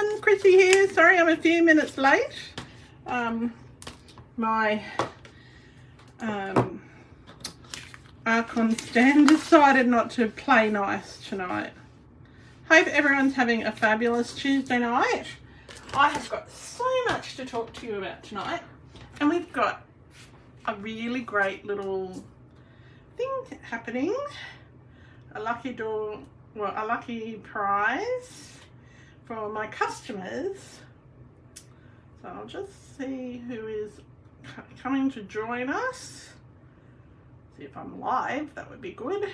everyone, Chrissy here. Sorry I'm a few minutes late. My Archon stand decided not to play nice tonight. Hope everyone's having a fabulous Tuesday night. I have got so much to talk to you about tonight, and we've got a really great little thing happening. A lucky draw, well, a lucky prize for my customers. So I'll just see who is coming to join us. See if I'm live, that would be good.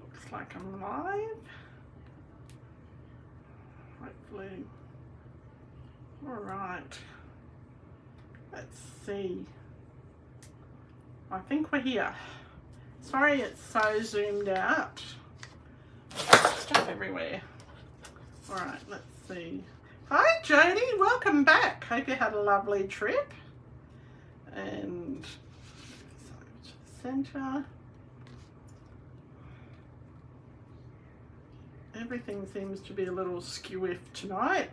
Looks like I'm live. Hopefully. All right. Let's see. I think we're here. Sorry it's so zoomed out. Stuff everywhere. All right, let's see. Hi Jody, welcome back. Hope you had a lovely trip. And so to the center. Everything seems to be a little skewiff tonight.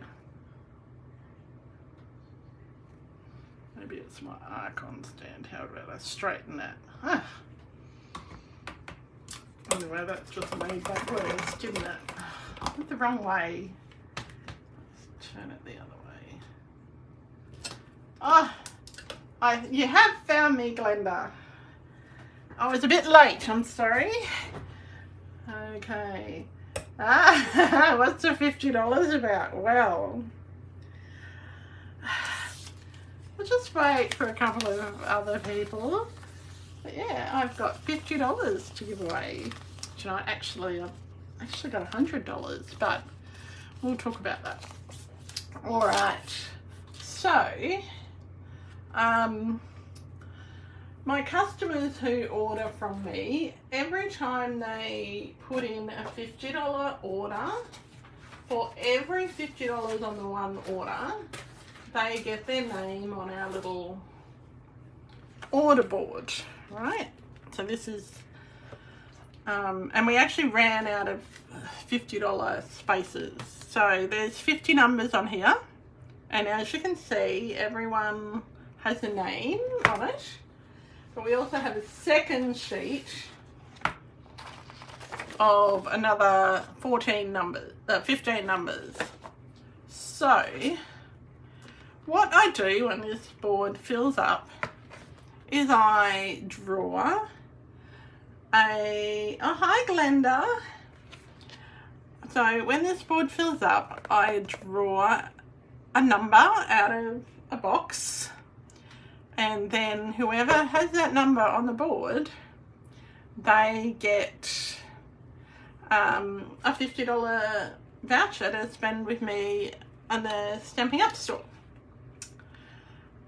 Maybe it's my Archon stand. How about I straighten that? Ah. Anyway, that's just made backwards, didn't it? Went the wrong way. Let's turn it the other way. Oh, you have found me, Glenda. I was a bit late, I'm sorry. Okay. What's the $50 about? Well, we'll just wait for a couple of other people. But yeah, I've got $50 to give away tonight. Actually, I've actually got $100, but we'll talk about that. All right. So, my customers who order from me, every time they put in a $50 order, for every $50 on the one order, they get their name on our little order board, right? So this is, and we actually ran out of $50 spaces. So there's 50 numbers on here. And as you can see, everyone has a name on it. But we also have a second sheet of another 15 numbers. So what I do when this board fills up is I draw oh hi Glenda. So when this board fills up, I draw a number out of a box, and then whoever has that number on the board, they get a $50 voucher to spend with me on the Stamping Up store.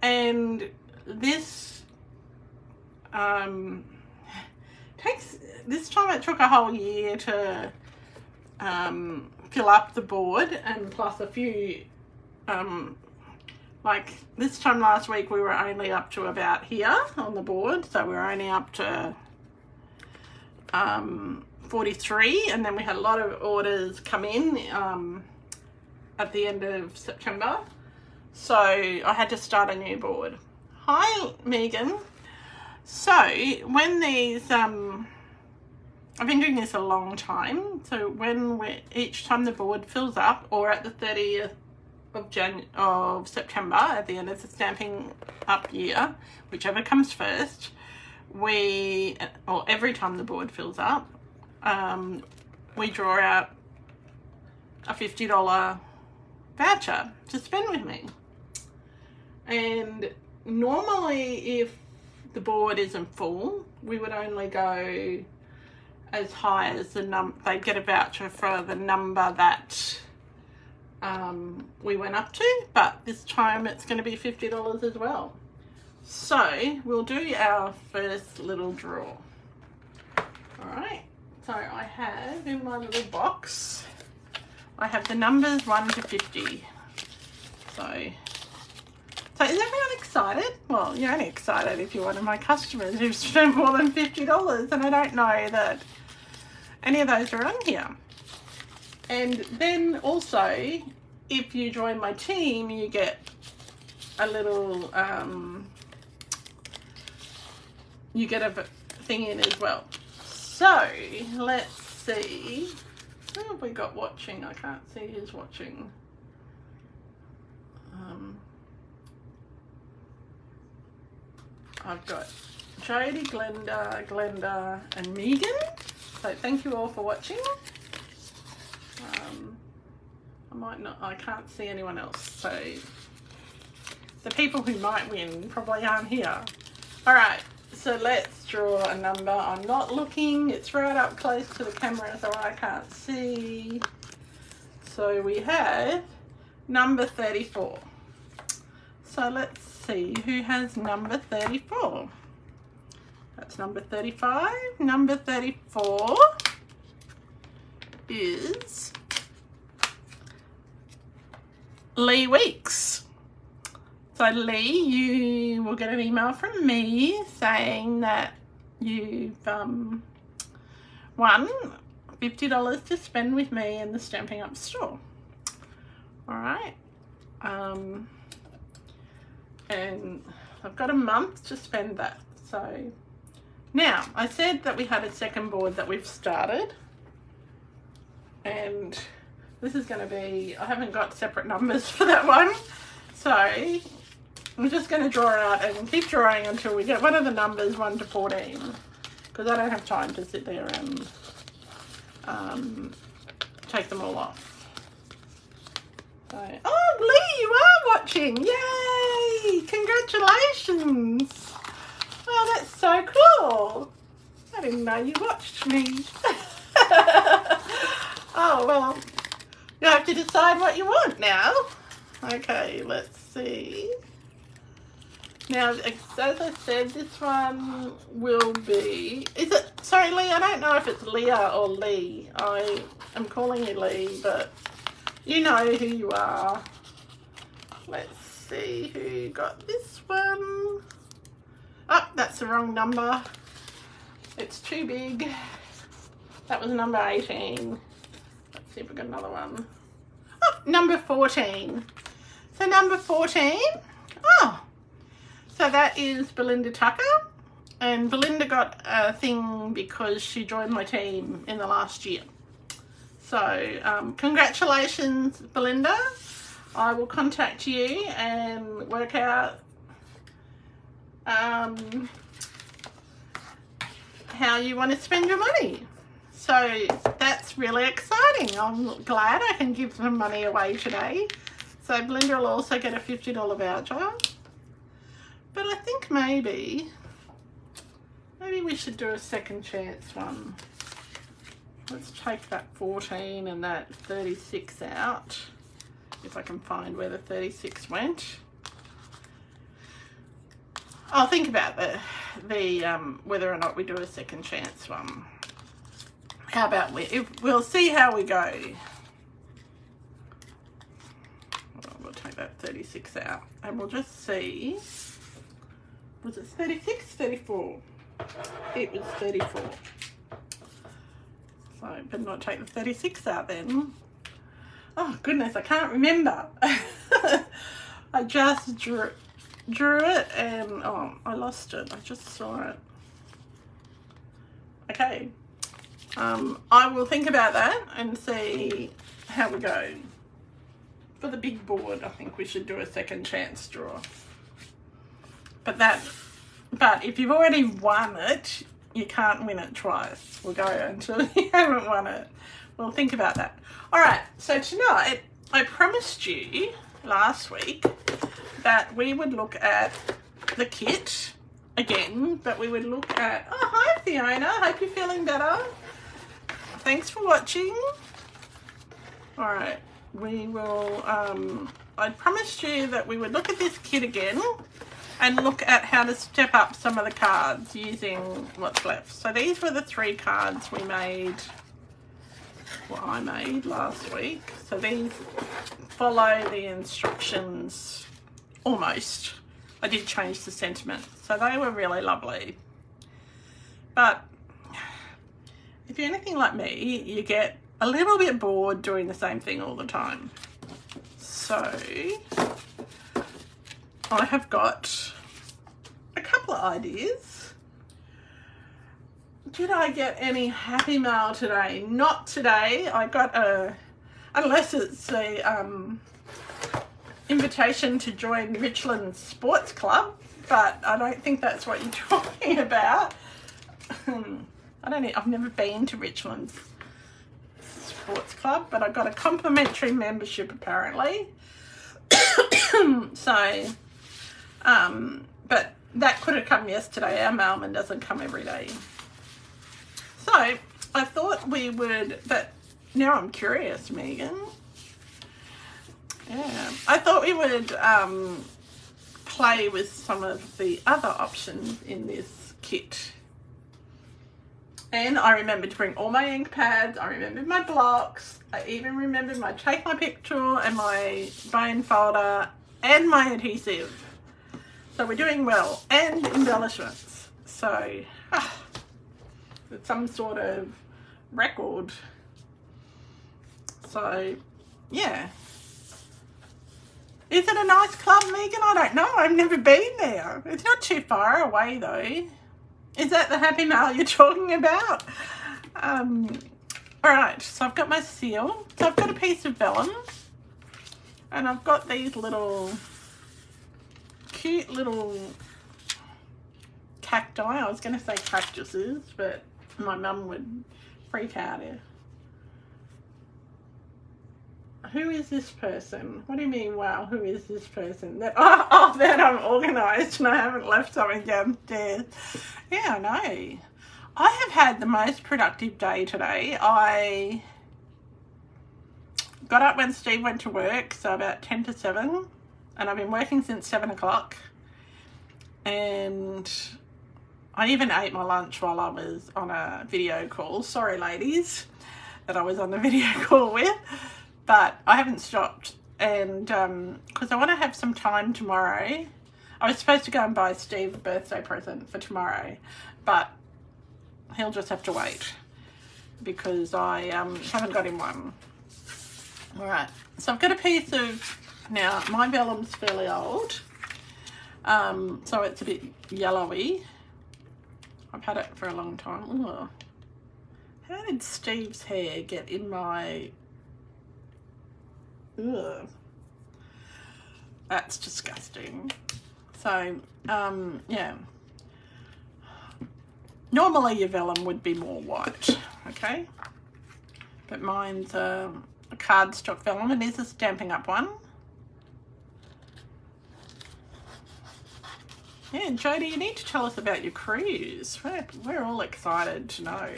And this this time it took a whole year to fill up the board, and plus a few like this time last week we were only up to about here on the board, so we were only up to 43, and then we had a lot of orders come in at the end of September, so I had to start a new board. Hi Megan. So when these I've been doing this a long time, so when each time the board fills up, or at the 30th of September, at the end of the Stamping Up year, whichever comes first, or every time the board fills up, we draw out a $50 voucher to spend with me. And normally if the board isn't full, we would only go as high as the they'd get a voucher for the number that we went up to, but this time it's going to be $50 as well. So we'll do our first little draw. All right, so I have in my little box, I have the numbers 1 to 50. So So is everyone excited? Well, you're only excited if you're one of my customers who've spent more than $50, and I don't know that any of those are on here. And then also, if you join my team, you get a little, you get a thing in as well. So let's see. Who have we got watching? I can't see who's watching. I've got Jodie, Glenda and Megan. So thank you all for watching. I can't see anyone else. So the people who might win probably aren't here. All right, so let's draw a number. I'm not looking. It's right up close to the camera, so I can't see. So we have number 34. So let's see who has number 34. That's number 35. Number 34 is Lee Weeks. So Lee, you will get an email from me saying that you've won $50 to spend with me in the Stampin' Up store. All right. And I've got a month to spend that. So now I said that we had a second board that we've started, and this is going to be, I haven't got separate numbers for that one, so I'm just going to draw it out and keep drawing until we get one of the numbers 1 to 14, because I don't have time to sit there and take them all off. So, oh, Lee, you are watching! Yay! Congratulations! Oh, that's so cool! I didn't know you watched me. Oh, well, you have to decide what you want now. Okay, let's see. Now, as I said, this one will be... Is it... Sorry, Lee, I don't know if it's Leah or Lee. I am calling you Lee, but you know who you are. Let's see who got this one. Oh, that's the wrong number. It's too big. That was number 18. Let's see if we got another one. Oh, number 14. So number 14. Oh, so that is Belinda Tucker. And Belinda got a thing because she joined my team in the last year. So congratulations, Belinda. I will contact you and work out how you want to spend your money. So that's really exciting. I'm glad I can give some money away today. So Belinda will also get a $50 voucher. But I think maybe we should do a second chance one. Let's take that 14 and that 36 out, if I can find where the 36 went. I'll think about the whether or not we do a second chance one. How about we'll see how we go. We'll take that 36 out and we'll just see. Was it 36? 34? It was 34. So I better not take the 36 out then. Oh goodness, I can't remember. I just drew it and oh, I lost it. I just saw it. Okay. I will think about that and see how we go. For the big board, I think we should do a second chance draw. But if you've already won it, you can't win it twice. We'll go until you haven't won it. We'll think about that. All right, so tonight I promised you last week that we would look at the kit again, but we would look at, oh, hi Fiona, hope you're feeling better. Thanks for watching. All right, we will, I promised you that we would look at this kit again and look at how to step up some of the cards using what's left. So these were the 3 cards we made, well, I made last week. So these follow the instructions almost. I did change the sentiment. So they were really lovely. But if you're anything like me, you get a little bit bored doing the same thing all the time. So I have got a couple of ideas. Did I get any happy mail today? Not today. I got unless it's a invitation to join Richland's Sports Club, but I don't think that's what you're talking about. I've never been to Richland's Sports Club, but I got a complimentary membership apparently. So, but that could have come yesterday. Our mailman doesn't come every day. So I thought we would, but now I'm curious, Megan. Yeah, I thought we would play with some of the other options in this kit. And I remembered to bring all my ink pads, I remembered my blocks, I even remembered my take my picture and my bone folder and my adhesive. So we're doing well, and embellishments. So it's some sort of record. So yeah. Is it a nice club, Megan? I don't know. I've never been there. It's not too far away though. Is that the happy mail you're talking about? All right, so I've got my seal. So I've got a piece of vellum, and I've got these little cute little cacti. I was going to say cactuses, but my mum would freak out here. Who is this person? What do you mean, wow, who is this person? That that I'm organised and I haven't left something downstairs. Yeah, I know. I have had the most productive day today. I got up when Steve went to work, so about 10 to 7, and I've been working since 7 o'clock. And I even ate my lunch while I was on a video call. Sorry, ladies, that I was on the video call with. But I haven't stopped, and because I want to have some time tomorrow. I was supposed to go and buy Steve a birthday present for tomorrow, but he'll just have to wait because I haven't got him one. All right, so I've got a piece of, now my vellum's fairly old, so it's a bit yellowy. I've had it for a long time. Ooh. How did Steve's hair get in my... Ugh. That's disgusting. So, yeah. Normally your vellum would be more white, okay? But mine's a cardstock vellum. It is a Stampin' Up one. Yeah, Jodie, you need to tell us about your cruise. We're all excited to know.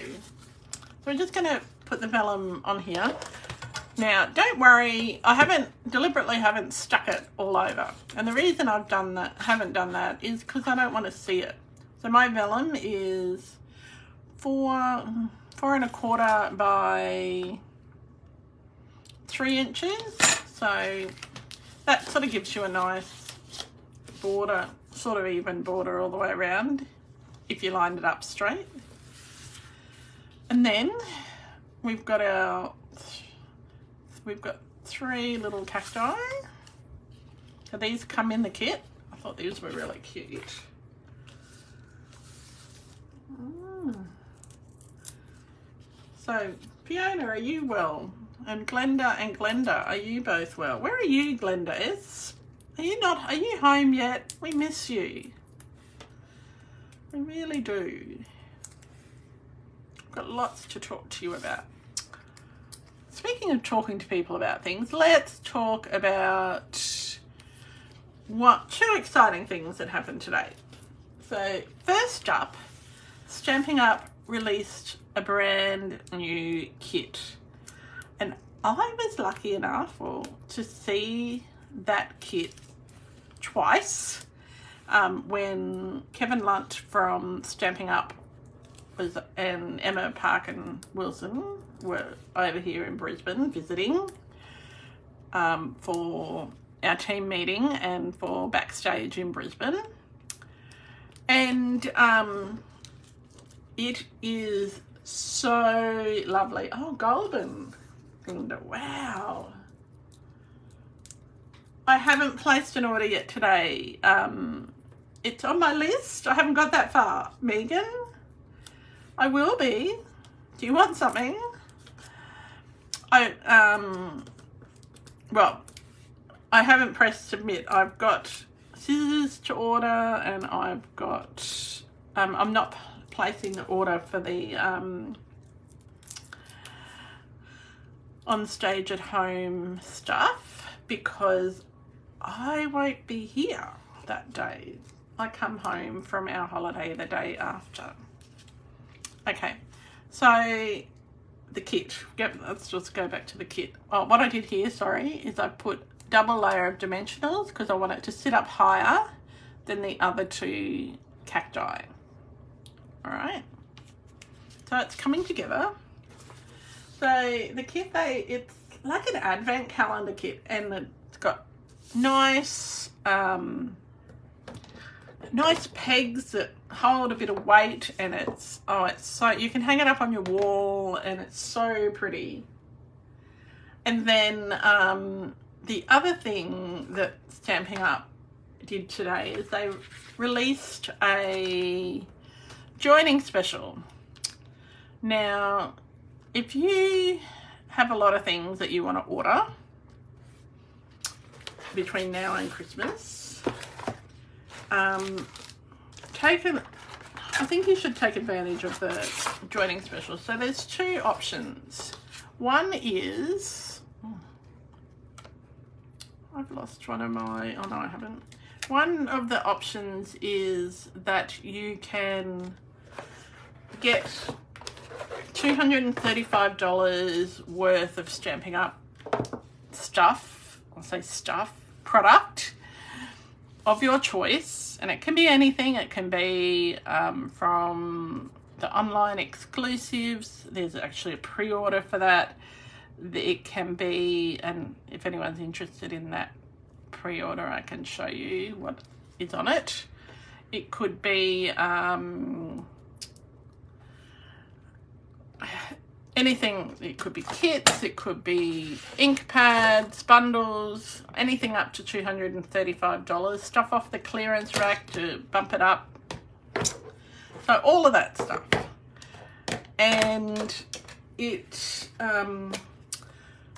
So we're just going to put the vellum on here. Now, don't worry, I deliberately haven't stuck it all over. And the reason I've haven't done that is because I don't want to see it. So my vellum is 4 1/4 by 3 inches. So that sort of gives you a nice border, sort of even border all the way around if you lined it up straight. And then we've got 3 little cacti. So these come in the kit. I thought these were really cute. So Fiona, are you well? And Glenda, are you both well? Where are you, Glenda S? Are you home yet? We miss you. We really do. I've got lots to talk to you about. Speaking of talking to people about things, let's talk about 2 exciting things that happened today. So first up, Stampin' Up released a brand new kit, and I was lucky enough to see that kit twice when Kevin Lunt from Stampin' Up and Emma Parkin Wilson were over here in Brisbane visiting for our team meeting and for backstage in Brisbane. And it is so lovely. Oh, golden. Wow. I haven't placed an order yet today. It's on my list. I haven't got that far. Megan, I will be. Do you want something? Well, I haven't pressed submit. I've got scissors to order, and I've got, I'm not placing the order for the on stage at home stuff because I won't be here that day. I come home from our holiday the day after. Okay, so the kit. Yep, let's just go back to the kit. Oh, what I did here, sorry, is I put double layer of dimensionals because I want it to sit up higher than the other two cacti. All right, so it's coming together. So the kit, it's like an advent calendar kit, and it's got nice nice pegs that hold a bit of weight, and it's so you can hang it up on your wall, and it's so pretty. And then the other thing that Stampin' Up did today is they released a joining special. Now, if you have a lot of things that you want to order between now and Christmas, I think you should take advantage of the joining special. So there's two options. One is, I've lost one of my, oh no I haven't. One of the options is that you can get $235 worth of Stampin' Up stuff, I'll say stuff, product of your choice, and it can be anything. It can be from the online exclusives. There's actually a pre-order for that. It can be, and if anyone's interested in that pre-order, I can show you what is on it. It could be anything. It could be kits, it could be ink pads, bundles, anything up to $235, stuff off the clearance rack to bump it up. So all of that stuff. And it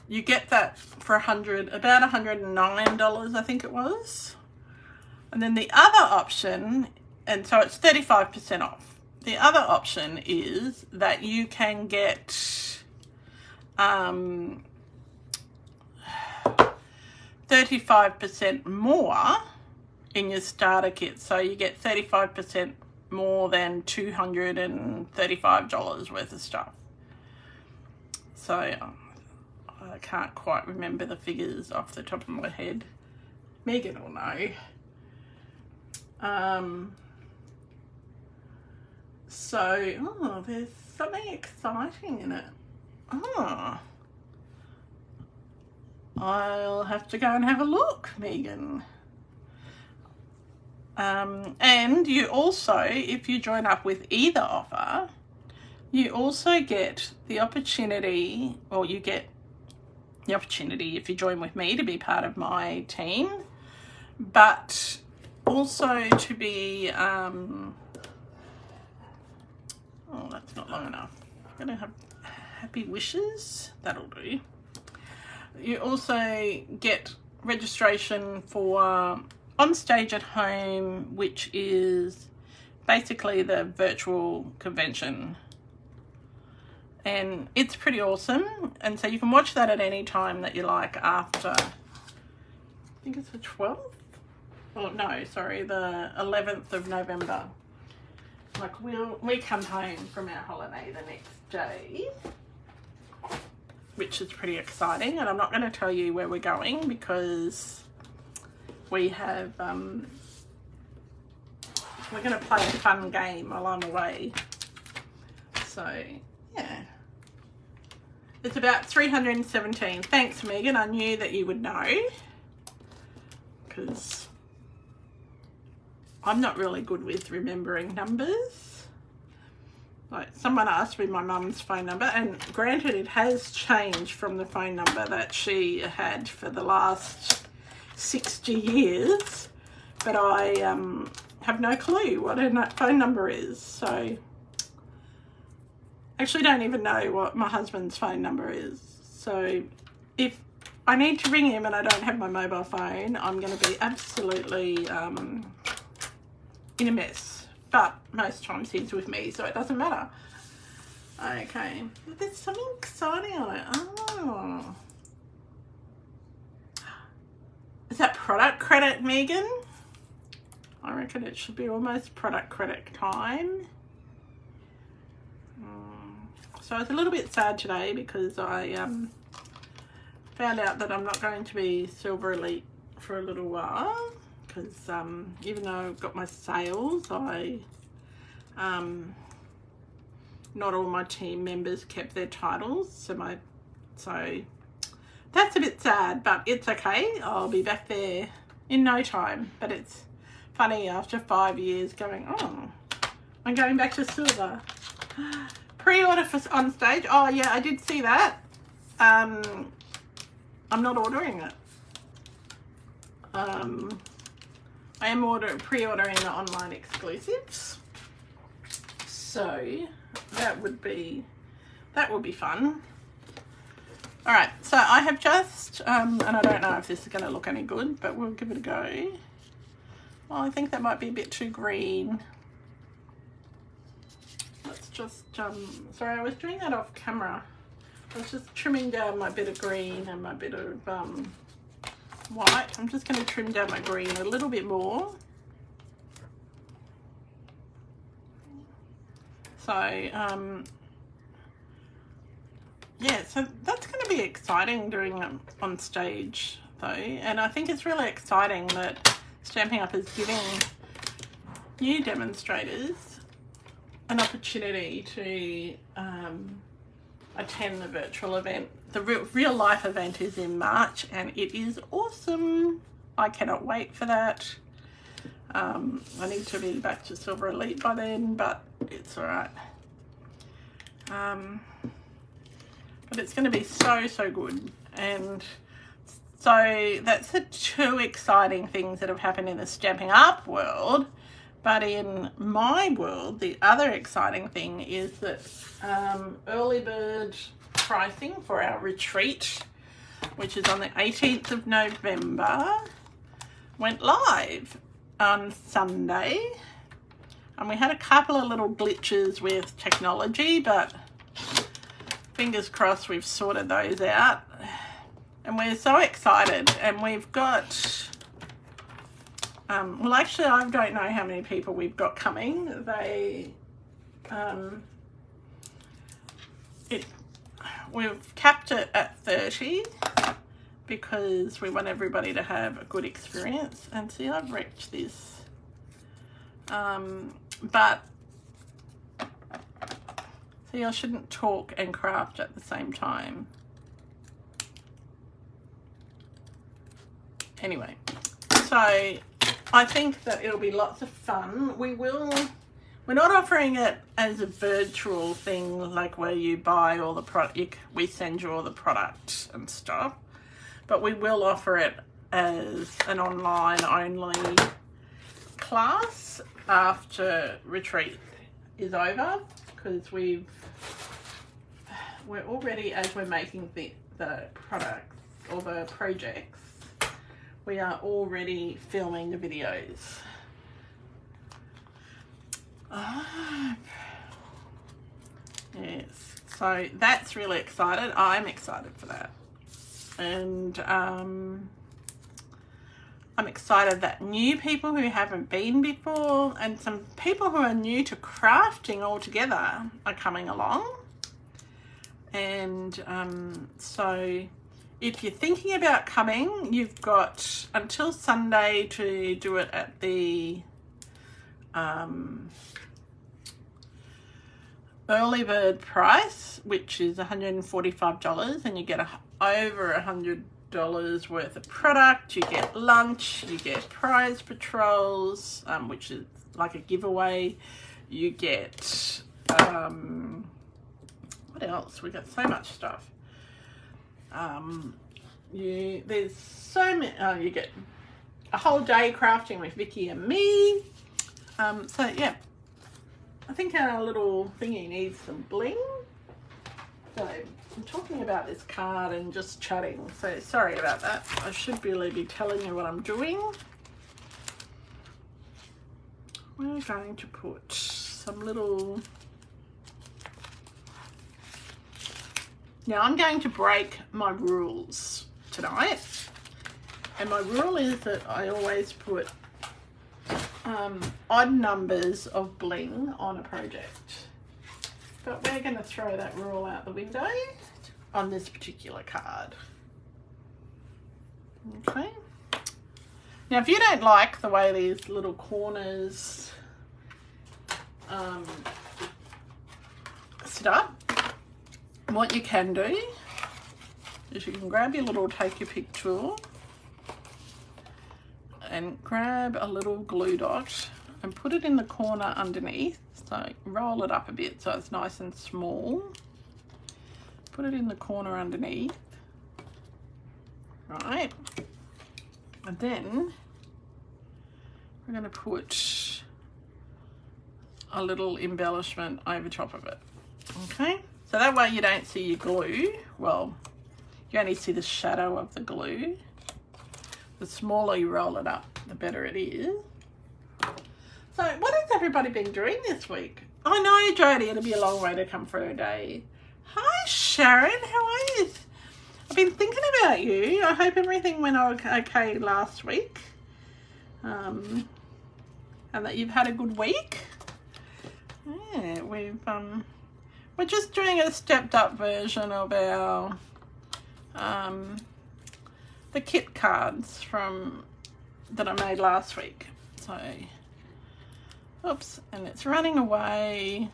you get that for about $109, I think it was. And then the other option, and so it's 35% off. The other option is that you can get 35% more in your starter kit. So you get 35% more than $235 worth of stuff. So I can't quite remember the figures off the top of my head. Megan will know. So, oh, there's something exciting in it. Oh, I'll have to go and have a look, Megan. And you also, if you join up with either offer, you also get the opportunity, or you get the opportunity if you join with me to be part of my team, but also to be, oh, that's not long enough. I'm going to have happy wishes. That'll do. You also get registration for On Stage at Home, which is basically the virtual convention. And it's pretty awesome. And so you can watch that at any time that you like after, I think it's the 12th? Oh, no, sorry, the 11th of November. Like we come home from our holiday the next day, which is pretty exciting, and I'm not going to tell you where we're going because we have we're going to play a fun game while I'm away. So yeah, it's about 317. Thanks, Megan. I knew that you would know. because I'm not really good with remembering numbers. Like, someone asked me my mum's phone number, and granted it has changed from the phone number that she had for the last 60 years, but I have no clue what her phone number is. So actually don't even know what my husband's phone number is. So if I need to ring him and I don't have my mobile phone, I'm going to be absolutely in a mess. But most times he's with me, so it doesn't matter. Okay, there's something exciting on it. Oh, is that product credit, Megan? I reckon it should be almost product credit time. So I was a little bit sad today because I found out that I'm not going to be Silver Elite for a little while. Because even though I've got my sales, not all my team members kept their titles, so that's a bit sad, but it's okay. I'll be back there in no time. But it's funny after 5 years going, oh, I'm going back to silver. Pre-order for on stage. Oh yeah, I did see that. I'm not ordering it. I am pre-ordering the online exclusives, so that would be fun. All right, so I have just and I don't know if this is going to look any good, but we'll give it a go. Well, I think that might be a bit too green. Let's just sorry, I was doing that off camera. I was just trimming down my bit of green and my bit of white. I'm just going to trim down my green a little bit more. So yeah, so that's going to be exciting doing it on stage though, and I think it's really exciting that Stamping Up is giving new demonstrators an opportunity to attend the virtual event. The real life event is in March and it is awesome. I cannot wait for that. I need to be back to Silver Elite by then, but it's all right. But it's going to be so good. And so that's the two exciting things that have happened in the Stamping Up world. But in my world, the other exciting thing is that early bird pricing for our retreat, which is on the 18th of November, went live on Sunday. And we had a couple of little glitches with technology, but fingers crossed we've sorted those out. And we're so excited, and we've got well, actually, I don't know how many people we've got coming. We've capped it at 30 because we want everybody to have a good experience. And see, I've wrecked this. But see, I shouldn't talk and craft at the same time. Anyway, so I think that it'll be lots of fun. We're not offering it as a virtual thing, like where you buy all the product, we send you all the product and stuff, but we will offer it as an online only class after retreat is over, because we're already, as we're making the products or the projects, we are already filming the videos. Yes, so that's really excited. I'm excited for that. And I'm excited that new people who haven't been before and some people who are new to crafting altogether are coming along. And so if you're thinking about coming, you've got until Sunday to do it at the early bird price, which is $145, and you get over 100 worth of product. You get lunch, you get prize patrols, which is like a giveaway. You get, what else? We got so much stuff. There's so many, you get a whole day crafting with Vicky and me. So yeah, I think our little thingy needs some bling. So I'm talking about this card and just chatting, so sorry about that. I should really be telling you what I'm doing. We're going to put some little... Now I'm going to break my rules tonight. And my rule is that I always put odd numbers of bling on a project. But we're going to throw that rule out the window on this particular card. Okay. Now, if you don't like the way these little corners sit up, what you can do is you can grab your little take your pick tool and grab a little glue dot and put it in the corner underneath. So roll it up a bit so it's nice and small. Put it in the corner underneath. Right. And then we're going to put a little embellishment over top of it. Okay. So that way you don't see your glue. Well, you only see the shadow of the glue. The smaller you roll it up, the better it is. So what has everybody been doing this week? I know, Jodie, it'll be a long way to come for a day. Hi, Sharon, how are you? I've been thinking about you. I hope everything went okay last week. And that you've had a good week. Yeah, we're just doing a stepped up version of our the kit cards that I made last week. So, oops, and it's running away.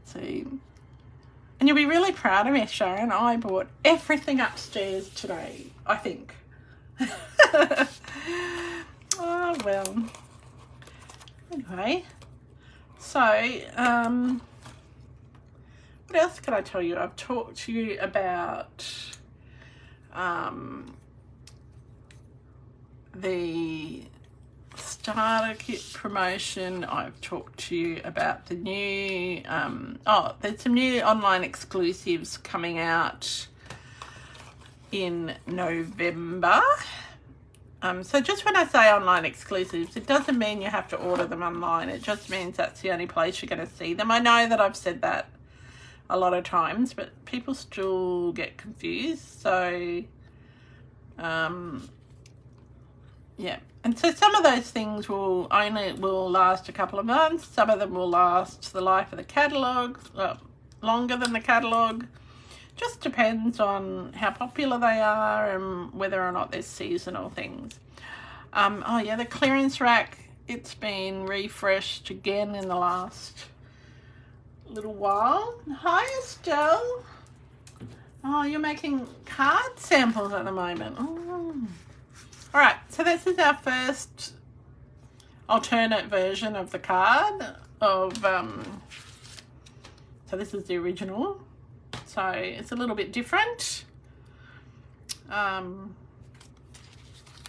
See, and you'll be really proud of me, Sharon. I bought everything upstairs today, I think. Oh, well. Anyway, so, what else can I tell you? I've talked to you about the starter kit promotion. I've talked to you about the new, there's some new online exclusives coming out in November. So just when I say online exclusives, it doesn't mean you have to order them online. It just means that's the only place you're going to see them. I know that I've said that a lot of times, but people still get confused. So, yeah. And so some of those things will last a couple of months. Some of them will last the life of the catalogue, longer than the catalogue. Just depends on how popular they are and whether or not they're seasonal things. Oh yeah, the clearance rack, it's been refreshed again in the last little while. Hi, Estelle. Oh, you're making card samples at the moment. Oh. All right, so this is our first alternate version of the card of, so this is the original. So it's a little bit different. All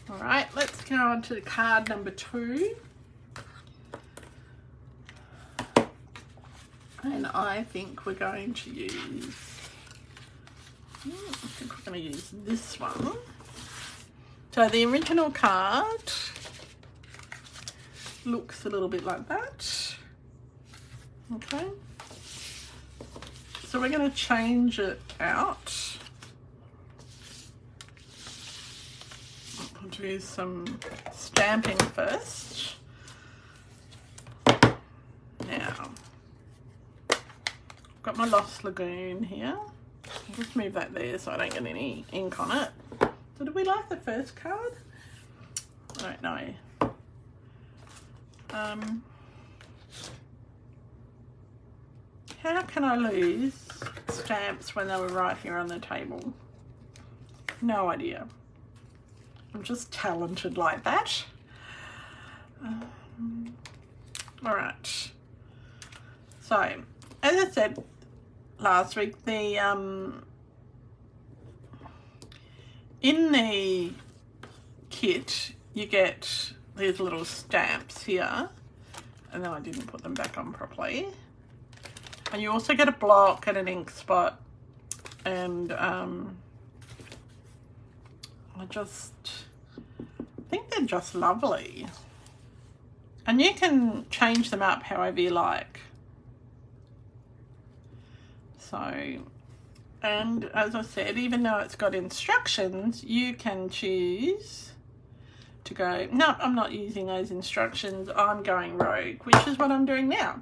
right, let's go on to card number 2. And I think we're going to use, this one. So the original card looks a little bit like that. Okay. So we're going to change it out. I'll do some stamping first. Now, I've got my Lost Lagoon here. I'll just move that there so I don't get any ink on it. So did we like the first card? I don't know. How can I lose stamps when they were right here on the table? No idea. I'm just talented like that. All right. So, as I said last week, the in the kit you get these little stamps here, and then I didn't put them back on properly. And you also get a block and an ink spot, and I just think they're just lovely. And you can change them up however you like. So, and as I said, even though it's got instructions, you can choose to go, no, I'm not using those instructions, I'm going rogue, which is what I'm doing now.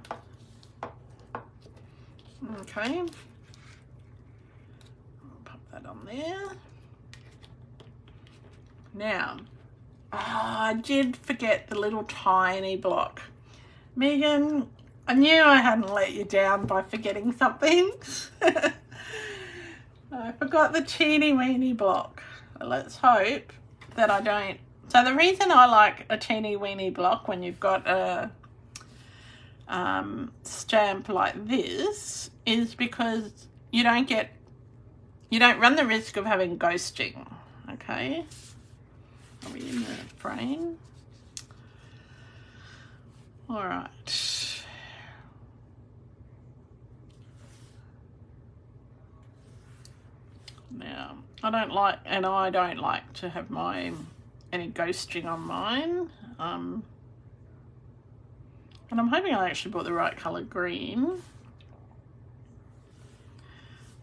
Okay, I'll pop that on there. Now, I did forget the little tiny block. Megan, I knew I hadn't let you down by forgetting something. I forgot the teeny weeny block. Let's hope that I don't. So the reason I like a teeny weeny block when you've got a stamp like this is because you don't run the risk of having ghosting. Okay, are we in the frame? All right. Now, I don't like to have any ghosting on mine. And I'm hoping I actually bought the right colour green.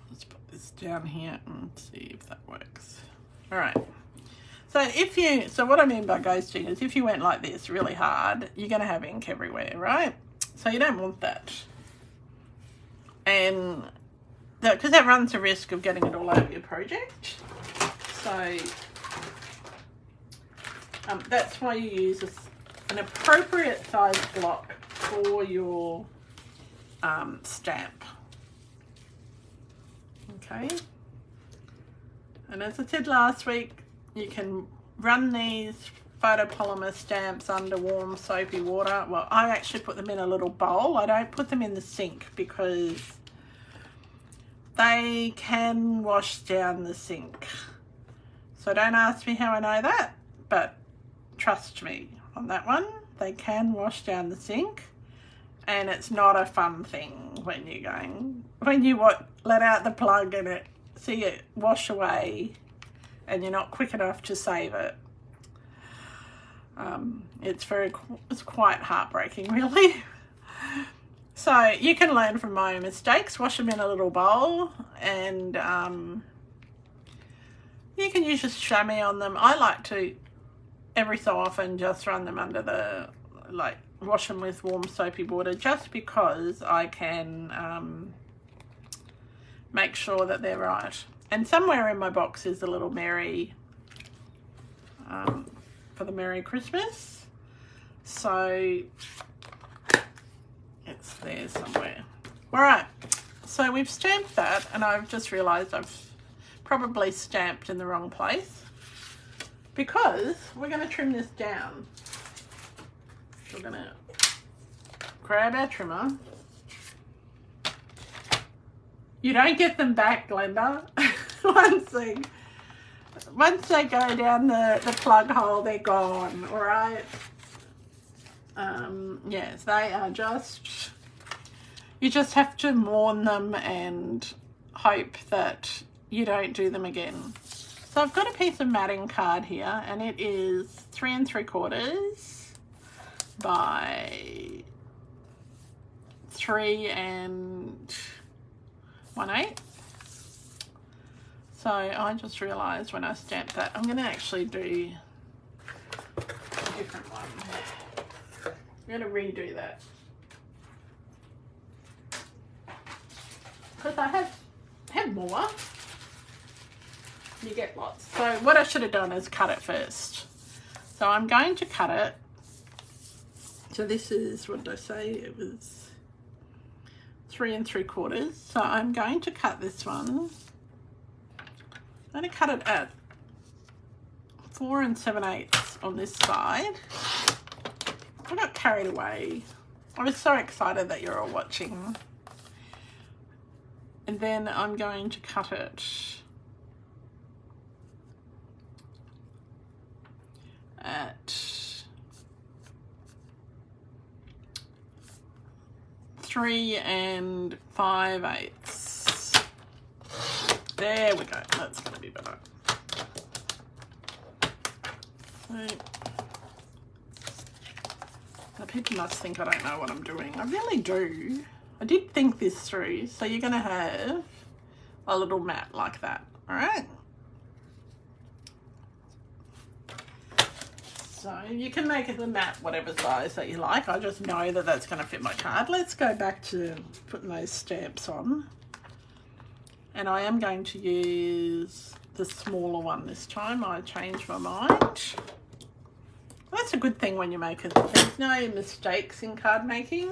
Let's put this down here and see if that works. All right. So what I mean by ghosting is if you went like this really hard, you're going to have ink everywhere, right? So you don't want that. And because that runs the risk of getting it all over your project. So that's why you use an appropriate size block for your stamp. Okay. And as I said last week, you can run these photopolymer stamps under warm soapy water. Well, I actually put them in a little bowl. I don't put them in the sink because they can wash down the sink. So don't ask me how I know that, but trust me on that one. They can wash down the sink, and it's not a fun thing when you let out the plug and see it wash away and you're not quick enough to save it. It's quite heartbreaking, really. So you can learn from my own mistakes, wash them in a little bowl, and you can use your chamois on them. I like to, every so often, just run them under wash them with warm soapy water, just because I can make sure that they're right. And somewhere in my box is a little Merry, for the Merry Christmas. So it's there somewhere. All right, so we've stamped that, and I've just realized I've probably stamped in the wrong place, because we're going to trim this down. We're going to grab our trimmer. You don't get them back, Glenda. Once they go down the plug hole, they're gone, all right? Yes, they are just, you just have to mourn them and hope that you don't do them again. So I've got a piece of matting card here, and it is 3 3/4 by 3 1/8. So I just realised when I stamped that, I'm going to actually do a different one. I'm going to redo that, because I have more. You get lots. So what I should have done is cut it first. So I'm going to cut it. So this is, what did I say? It was 3 3/4. So I'm going to cut this one. I'm going to cut it at 4 7/8 on this side. I got carried away. I was so excited that you're all watching. And then I'm going to cut it at 3 5/8. There we go. That's going to be better. So, now people must think I don't know what I'm doing. I really do. I did think this through. So you're going to have a little mat like that. All right. So you can make the mat whatever size that you like. I just know that that's going to fit my card. Let's go back to putting those stamps on. And I am going to use the smaller one this time. I changed my mind. That's a good thing when you make it. There's no mistakes in card making.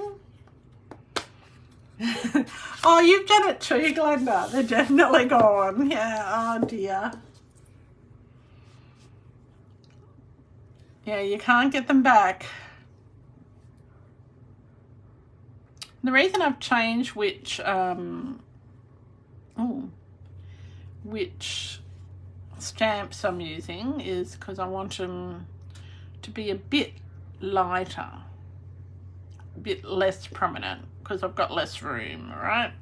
Oh, you've done it too, Glenda. They're definitely gone. Yeah, oh dear. Yeah, you can't get them back. The reason I've changed which stamps I'm using is because I want them to be a bit lighter, a bit less prominent, because I've got less room, all right?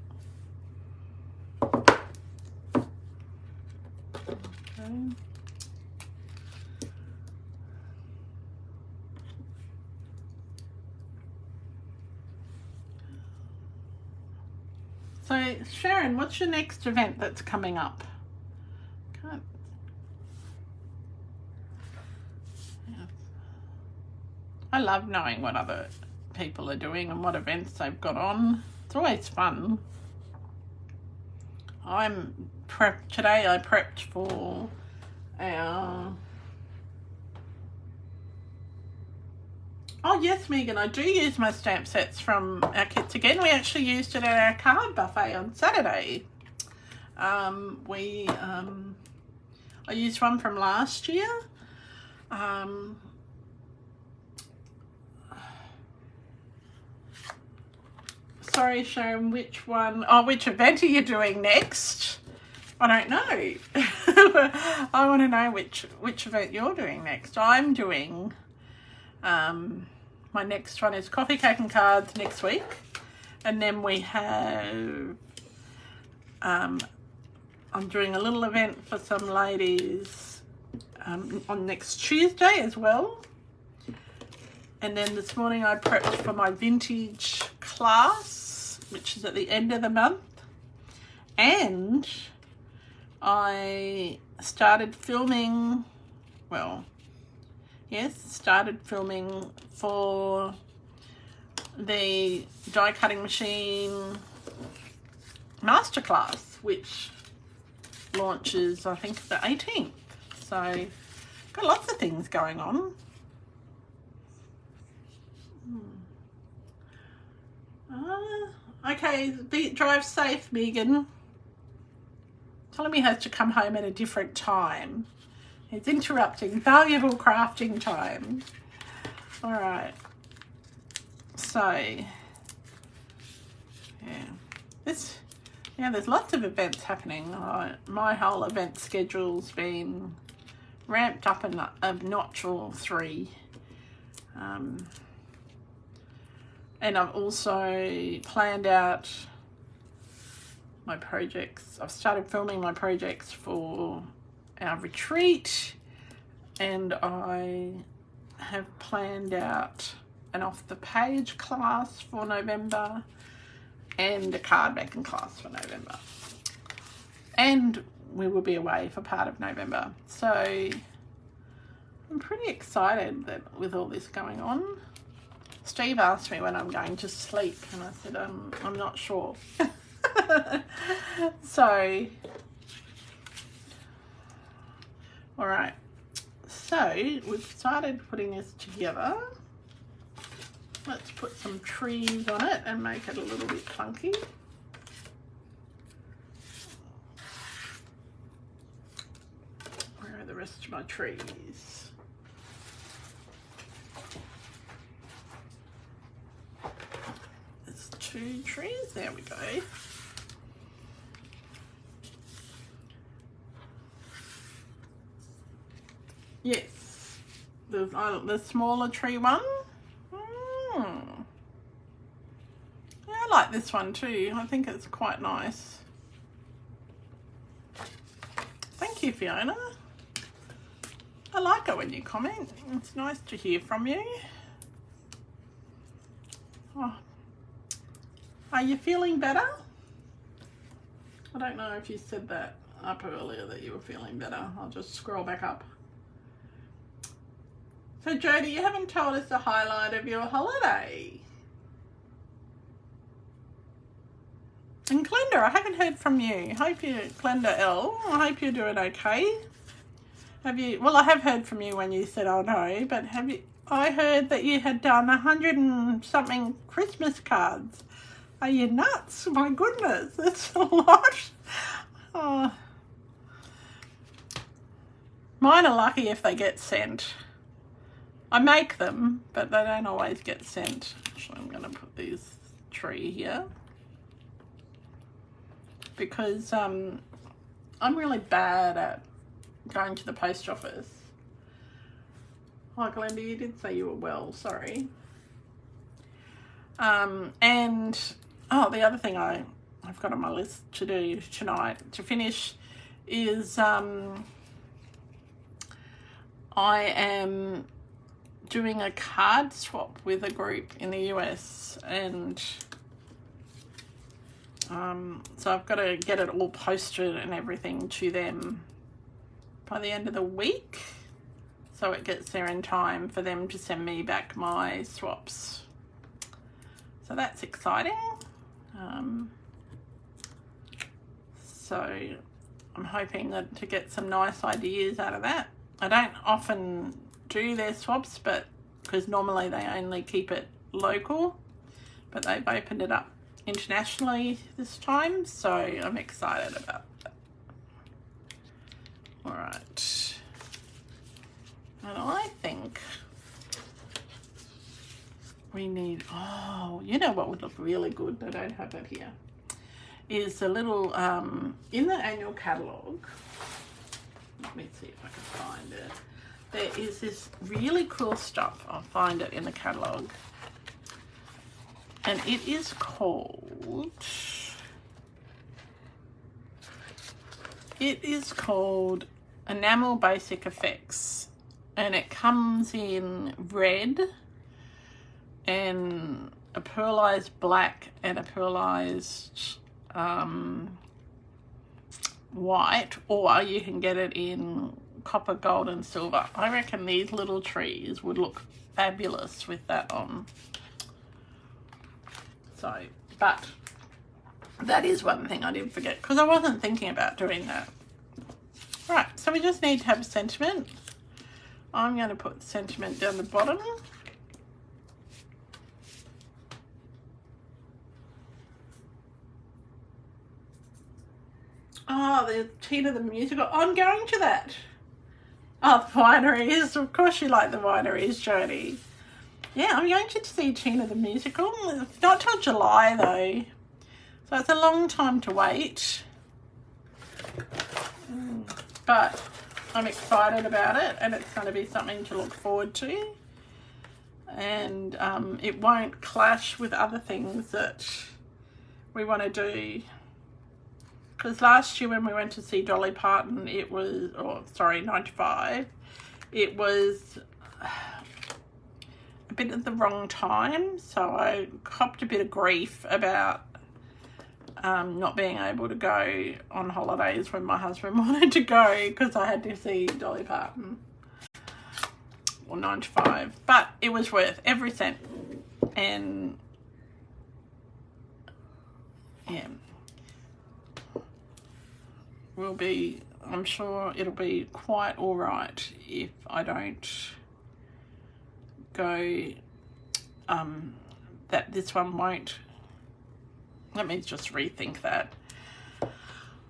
Okay. So, Sharon, what's your next event that's coming up? Can't... Yeah. I love knowing what other people are doing and what events they've got on. It's always fun. Today I prepped for our... Oh yes, Megan, I do use my stamp sets from our kits again. We actually used it at our card buffet on Saturday. I used one from last year. Sorry, Sharon, which one? Oh, which event are you doing next? I don't know. I want to know which event you're doing next. I'm doing... my next one is Coffee, Cake and Cards next week. And then we have... I'm doing a little event for some ladies on next Tuesday as well. And then this morning I prepped for my vintage class, which is at the end of the month. And I started filming, started filming for the die cutting machine masterclass, which launches, I think, the 18th. So, got lots of things going on. Okay, drive safe, Megan. Tell him he has to come home at a different time. It's interrupting valuable crafting time. All right. So, there's lots of events happening. My whole event schedule's been ramped up a notch or three. And I've also planned out my projects. I've started filming my projects for our retreat, and I have planned out an off the page class for November and a card making class for November, and we will be away for part of November. So I'm pretty excited that with all this going on. Steve asked me when I'm going to sleep, and I said I'm not sure. So, all right, so we've started putting this together. Let's put some trees on it and make it a little bit funky. Where are the rest of my trees. There's 2 trees, there we go. Yes, the smaller tree one. Yeah, I like this one too. I think it's quite nice. Thank you, Fiona. I like it when you comment. It's nice to hear from you. Oh. Are you feeling better? I don't know if you said that up earlier that you were feeling better. I'll just scroll back up. So Jodie, you haven't told us the highlight of your holiday. And Glenda, I haven't heard from you. Glenda L, I hope you're doing okay. Have you, well, I have heard from you when you said, oh no, but have you, I heard that you had done 100 and something Christmas cards. Are you nuts? My goodness, that's a lot. Oh. Mine are lucky if they get sent. I make them, but they don't always get sent. Actually, I'm going to put this tree here because I'm really bad at going to the post office. Hi, Glenda, you did say you were well. Sorry. And oh, the other thing I've got on my list to do tonight to finish is I am doing a card swap with a group in the US, and so I've got to get it all posted and everything to them by the end of the week, so it gets there in time for them to send me back my swaps. So that's exciting. So I'm hoping to get some nice ideas out of that. I don't often do their swaps, but because normally they only keep it local, but they've opened it up internationally this time, so I'm excited about that. All right, and I think we need, oh, you know what would look really good, I don't have that here, is a little in the annual catalogue. Let me see if I can find it. There is this really cool stuff. I'll find it in the catalogue. And it is called Enamel Basic Effects. And it comes in red and a pearlized black and a pearlized white, or you can get it in copper, gold and silver. I reckon these little trees would look fabulous with that on. So, but that is one thing I did forget because I wasn't thinking about doing that. Right, so we just need to have a sentiment. I'm going to put sentiment down the bottom. Oh, the Tina the Musical. I'm going to that. Oh, the wineries. Of course you like the wineries, Jodie. Yeah, I'm going to see Tina the Musical. It's not till July though. So it's a long time to wait. But I'm excited about it, and it's going to be something to look forward to. And it won't clash with other things that we want to do. Because last year when we went to see Dolly Parton, it was, 95, it was a bit at the wrong time. So I copped a bit of grief about not being able to go on holidays when my husband wanted to go because I had to see Dolly Parton. Or 95. But it was worth every cent. And yeah. I'm sure it'll be quite all right if I don't go, that this one won't, let me just rethink that.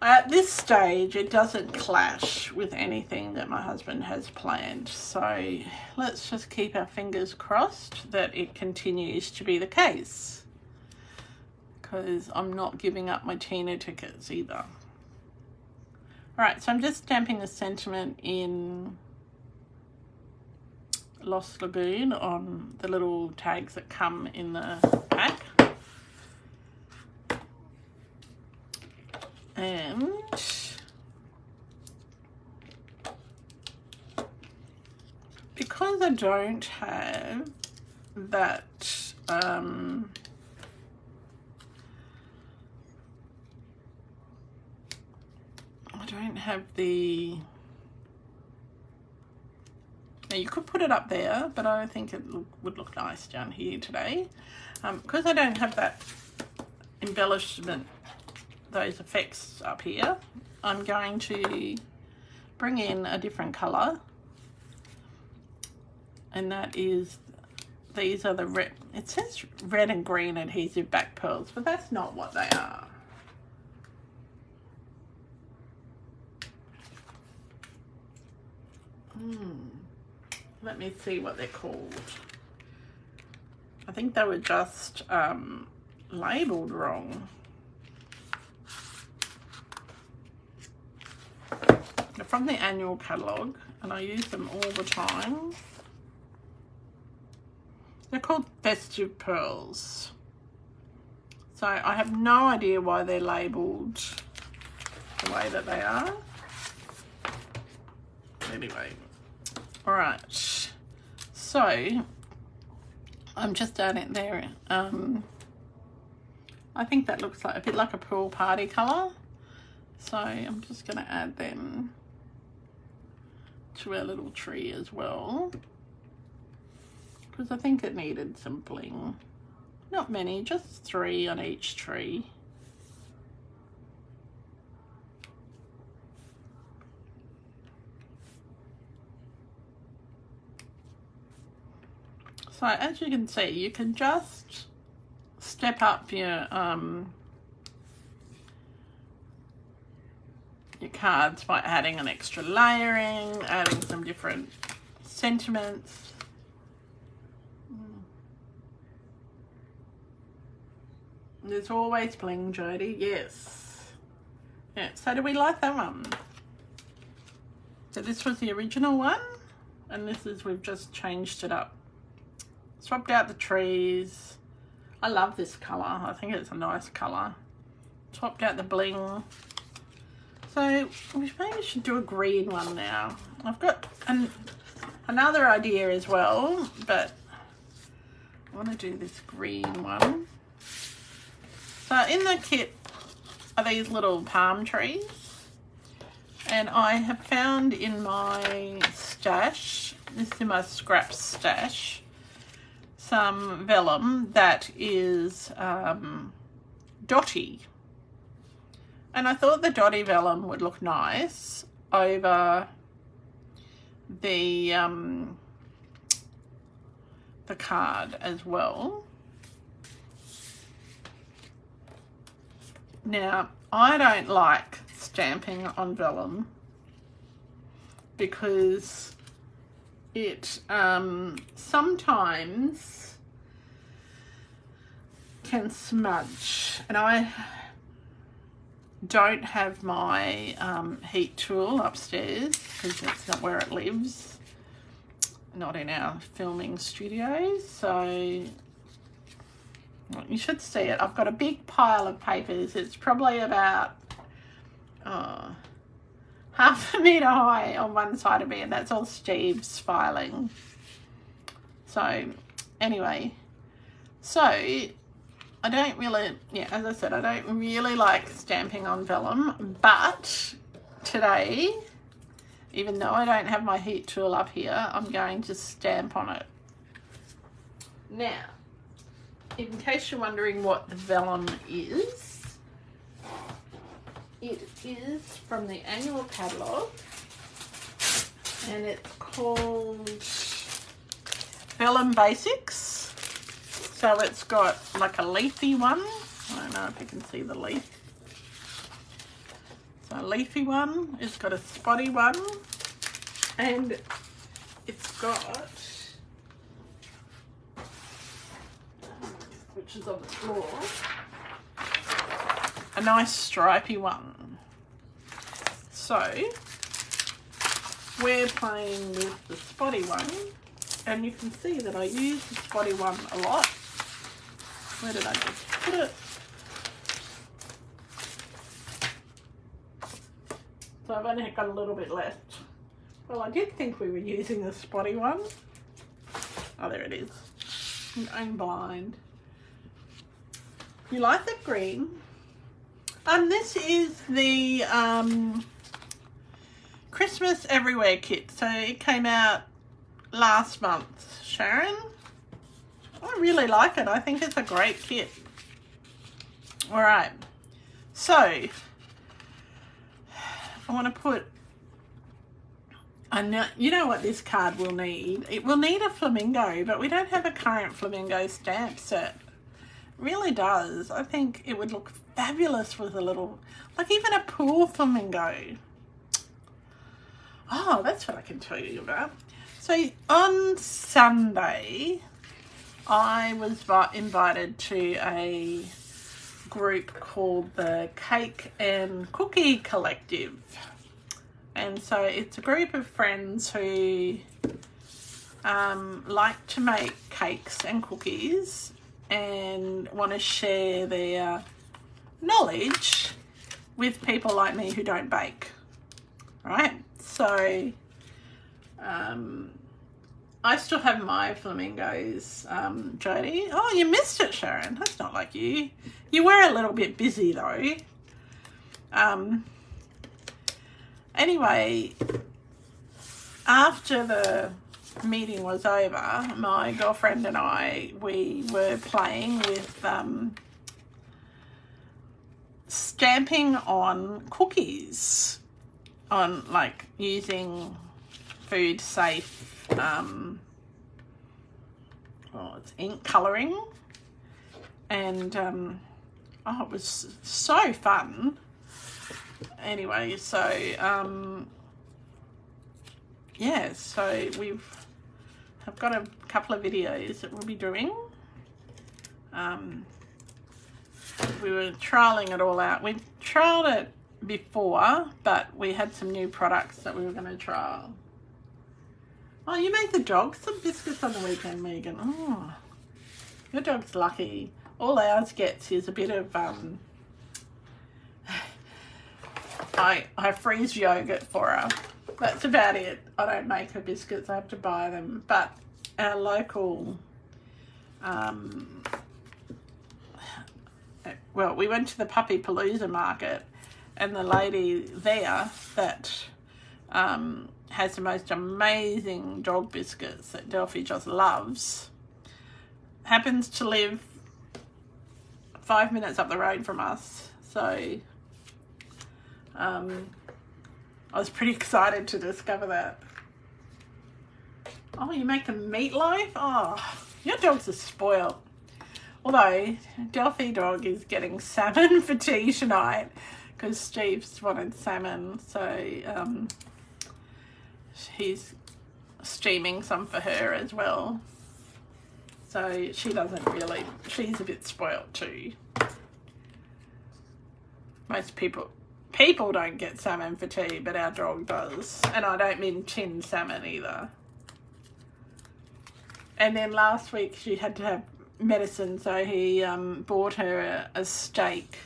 At this stage, it doesn't clash with anything that my husband has planned. So let's just keep our fingers crossed that it continues to be the case, because I'm not giving up my Tina tickets either. All right, so I'm just stamping the sentiment in Lost Lagoon on the little tags that come in the pack. And because I don't have that I don't have the, now you could put it up there, but I think it would look nice down here today. Because I don't have that embellishment, those effects up here, I'm going to bring in a different colour, and that is, these are the red, it says red and green adhesive back pearls, but that's not what they are. Let me see what they're called. I think they were just labelled wrong. They're from the annual catalogue, and I use them all the time. They're called Festive Pearls. So I have no idea why they're labelled the way that they are. Anyway, all right. So I'm just down it there. I think that looks like a bit like a pool party colour. So I'm just going to add them to our little tree as well, because I think it needed some bling. Not many, just 3 on each tree. So as you can see, you can just step up your cards by adding an extra layering, adding some different sentiments. There's always bling, Jodie. Yes. Yeah, so do we like that one? So this was the original one, and this is, we've just changed it up. Swapped out the trees. I love this colour. I think it's a nice colour. Swapped out the bling. So we maybe should do a green one now. I've got another idea as well, but I want to do this green one. So in the kit are these little palm trees, and I have found in my stash, this is in my scraps stash, some vellum that is dotty. And I thought the dotty vellum would look nice over the card as well. Now, I don't like stamping on vellum because it sometimes can smudge, and I don't have my heat tool upstairs because that's not where it lives, not in our filming studios. So you should see it. I've got a big pile of papers. It's probably about half a metre high on one side of me, and that's all Steve's filing. So anyway, so I don't really, yeah, as I said, I don't really like stamping on vellum, but today, even though I don't have my heat tool up here, I'm going to stamp on it. Now, in case you're wondering what the vellum is, it is from the annual catalogue, and it's called Vellum Basics. So it's got like a leafy one. I don't know if you can see the leaf. So a leafy one, it's got a spotty one, and it's got, which is on the floor, a nice stripy one. So we're playing with the spotty one, and you can see that I use the spotty one a lot. Where did I just put it? So I've only got a little bit left. Well, I did think we were using the spotty one. Oh, there it is. I'm blind. You like the green? This is the Christmas Everywhere kit. So it came out last month, Sharon. I really like it. I think it's a great kit. All right. So I want to put, I know, you know what this card will need? It will need a flamingo, but we don't have a current flamingo stamp set. It really does. I think it would look fabulous with a little, like even a pool flamingo. Oh, that's what I can tell you about. So on Sunday, I was invited to a group called the Cake and Cookie Collective. And so it's a group of friends who like to make cakes and cookies and want to share their knowledge with people like me who don't bake, right? So I still have my flamingos, Jodie. Oh, you missed it, Sharon. That's not like you. You were a little bit busy though. Anyway, after the meeting was over, my girlfriend and I, we were playing with stamping on cookies, on like using food safe, well, it's ink colouring, and oh, it was so fun. Anyway, so yeah, so I've got a couple of videos that we'll be doing. We were trialing it all out. We trialed it before, but we had some new products that we were going to trial. Oh, you made the dog some biscuits on the weekend, Megan. Oh, your dog's lucky. All ours gets is a bit of I freeze yogurt for her. That's about it. I don't make her biscuits. I have to buy them. But our local, well, we went to the Puppy Palooza market, and the lady there that has the most amazing dog biscuits that Delphi just loves happens to live 5 minutes up the road from us. So I was pretty excited to discover that. Oh, you make the meatloaf? Oh, your dogs are spoiled. Although Delphi dog is getting salmon for tea tonight because Steve's wanted salmon, so he's steaming some for her as well. So she doesn't really, she's a bit spoiled too. Most people don't get salmon for tea, but our dog does. And I don't mean tinned salmon either. And then last week she had to have medicine, so he bought her a steak.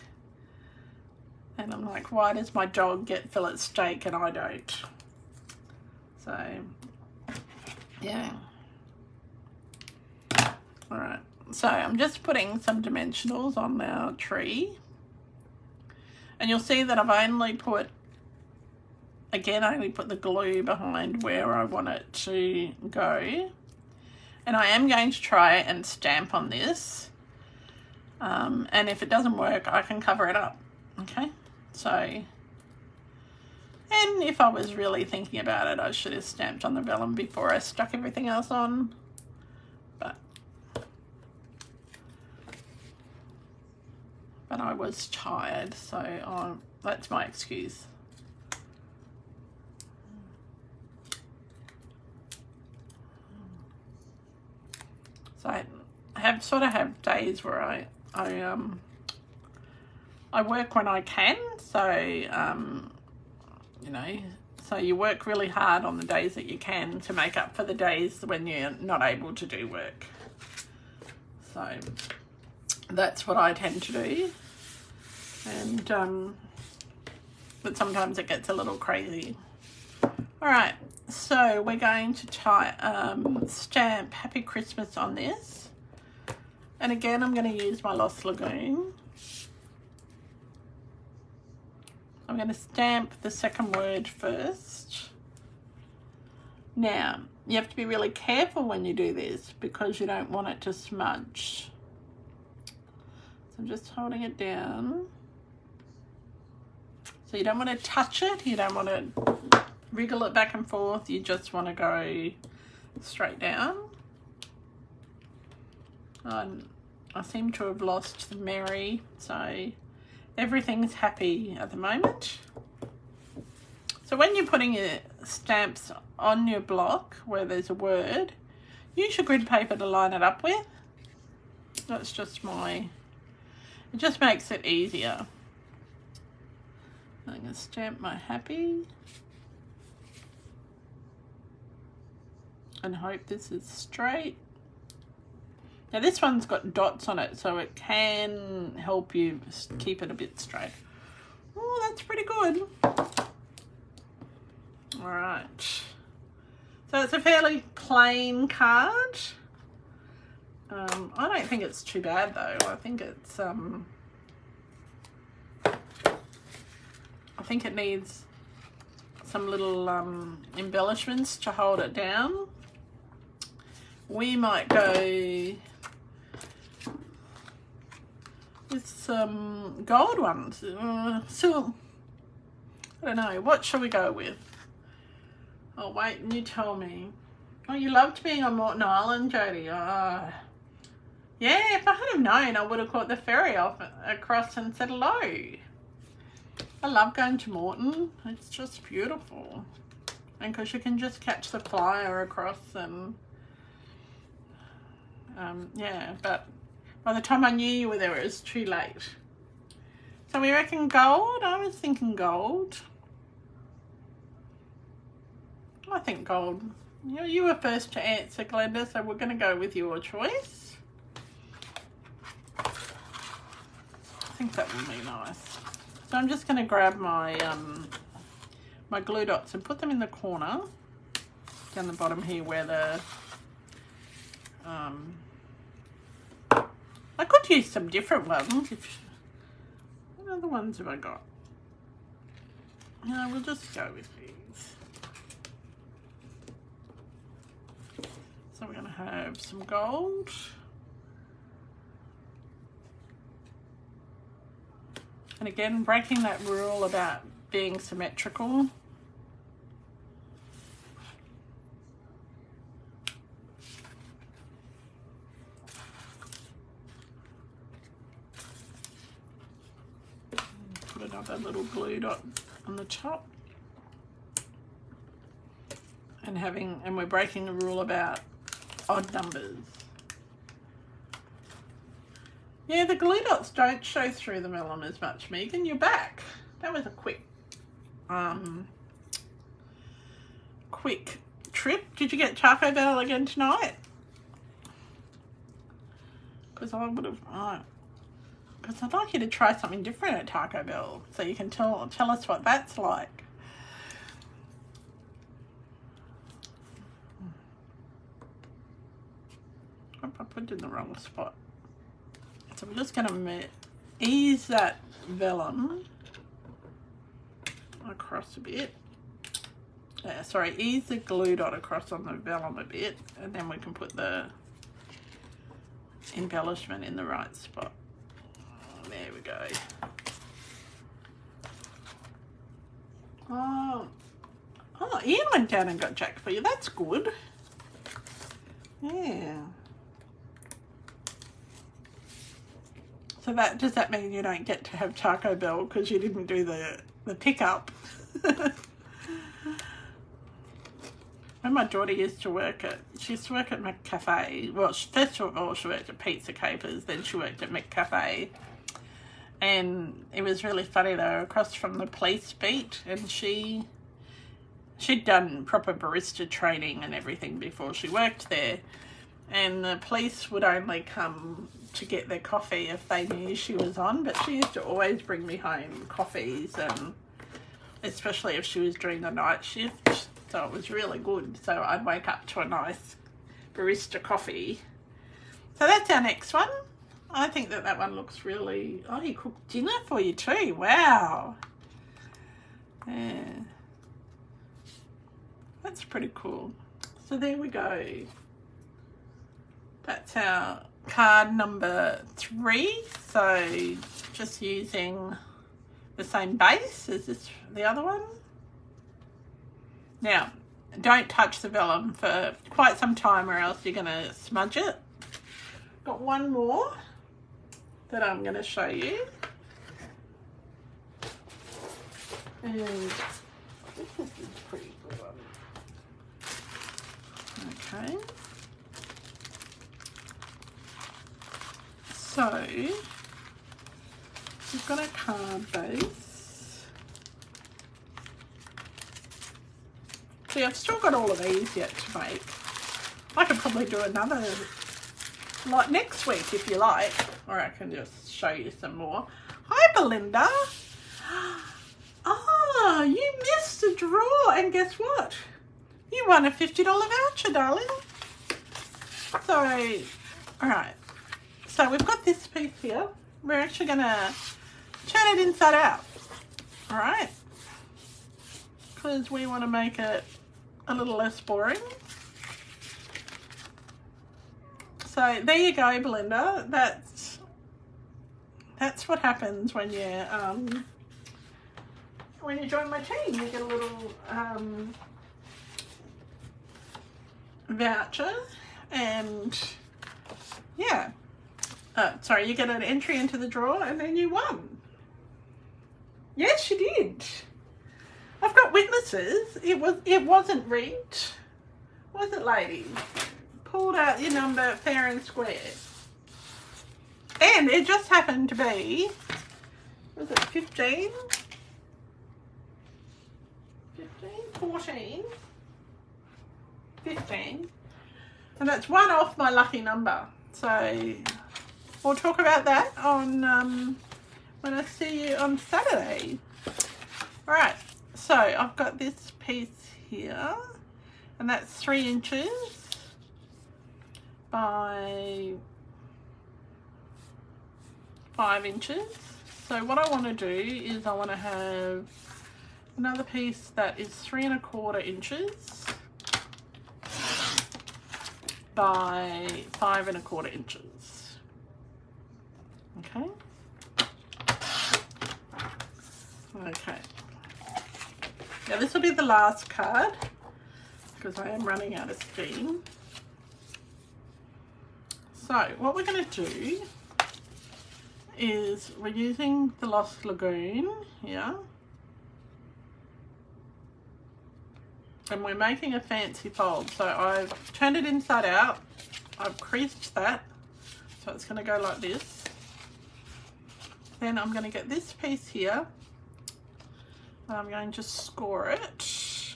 And I'm like, why does my dog get fillet steak and I don't? So, yeah. All right. So I'm just putting some dimensionals on our tree. And you'll see that I've only put, again, I only put the glue behind where I want it to go. And I am going to try and stamp on this. And if it doesn't work, I can cover it up. Okay? So, and if I was really thinking about it, I should have stamped on the vellum before I stuck everything else on. but I was tired, so that's my excuse. So I have days where I work when I can, so you know, so you work really hard on the days that you can to make up for the days when you're not able to do work. So that's what I tend to do, and but sometimes it gets a little crazy. All right, so we're going to stamp Happy Christmas on this, and again I'm going to use my Lost Lagoon. I'm going to stamp the second word first. Now, you have to be really careful when you do this because you don't want it to smudge. So I'm just holding it down. So you don't want to touch it, you don't want to wriggle it back and forth, you just want to go straight down. I seem to have lost the Mary, so everything's happy at the moment. So when you're putting your stamps on your block where there's a word, use your grid paper to line it up with. That's just it just makes it easier. I'm going to stamp my happy and hope this is straight. Now this one's got dots on it, so it can help you keep it a bit straight. Oh, that's pretty good. All right. So it's a fairly plain card. I don't think it's too bad though. I think it's I think it needs some little embellishments to hold it down. We might go with some gold ones. So I don't know. What shall we go with? Oh wait, you tell me. Oh, you loved being on Morton Island, Jodie. Oh. Yeah, if I had have known, I would have caught the ferry across and said hello. I love going to Morton. It's just beautiful. And because you can just catch the flyer across and yeah, but by the time I knew you were there, it was too late. So we reckon gold? I was thinking gold. I think gold. You were first to answer, Glenda, so we're going to go with your choice. I think that would be nice. So I'm just going to grab my my glue dots and put them in the corner down the bottom here where the I could use some different ones. What other ones have I got? No, we'll just go with these. So we're going to have some gold. And again, breaking that rule about being symmetrical. Put another little glue dot on the top. And we're breaking the rule about odd numbers. Yeah, the glue dots don't show through the melon as much, Megan. You're back. That was a quick trip. Did you get Taco Bell again tonight? Because I would have, because I'd like you to try something different at Taco Bell so you can tell us what that's like. I put it in the wrong spot. So we're just going to ease that vellum across a bit. Sorry, ease the glue dot across on the vellum a bit, and then we can put the embellishment in the right spot. There we go. Oh, Ian went down and got Jack for you. That's good. Yeah. So So does that mean you don't get to have Taco Bell because you didn't do the pickup? When my daughter used to work she used to work at McCafe. Well, first of all, she worked at Pizza Capers, then she worked at McCafe. And it was really funny, they were across from the police beat, and she'd done proper barista training and everything before she worked there. And the police would only come to get their coffee if they knew she was on, but she used to always bring me home coffees, and especially if she was doing the night shift. So it was really good. So I'd wake up to a nice barista coffee. So that's our next one. I think that one looks really... Oh, he cooked dinner for you too. Wow. Yeah. That's pretty cool. So there we go. That's our card number 3. So just using the same base as the other one. Now, don't touch the vellum for quite some time or else you're going to smudge it. Got one more that I'm going to show you. And this is a pretty good one. Okay. So, we've got a card base. See, I've still got all of these yet to make. I could probably do another, like next week if you like, or I can just show you some more. Hi, Belinda. Oh, you missed a draw, and guess what? You won a $50 voucher, darling. So, all right. So we've got this piece here. We're actually going to turn it inside out, all right? Because we want to make it a little less boring. So there you go, Belinda. That's what happens when you join my team. You get a little voucher, and yeah. Sorry, you get an entry into the draw, and then you won. Yes, you did. I've got witnesses. It wasn't rigged, was it, ladies? Pulled out your number fair and square. And it just happened to be, was it 15? 15, 14, 15. And that's one off my lucky number. So we'll talk about that on when I see you on Saturday. All right. So I've got this piece here, and that's 3 inches by 5 inches. So what I want to do is I want to have another piece that is 3 1/4 inches by 5 1/4 inches. Okay. Okay. Now this will be the last card because I am running out of steam. So what we're going to do is we're using the Lost Lagoon here, and we're making a fancy fold. So I've turned it inside out, I've creased that, so it's going to go like this. Then I'm going to get this piece here, and I'm going to score it.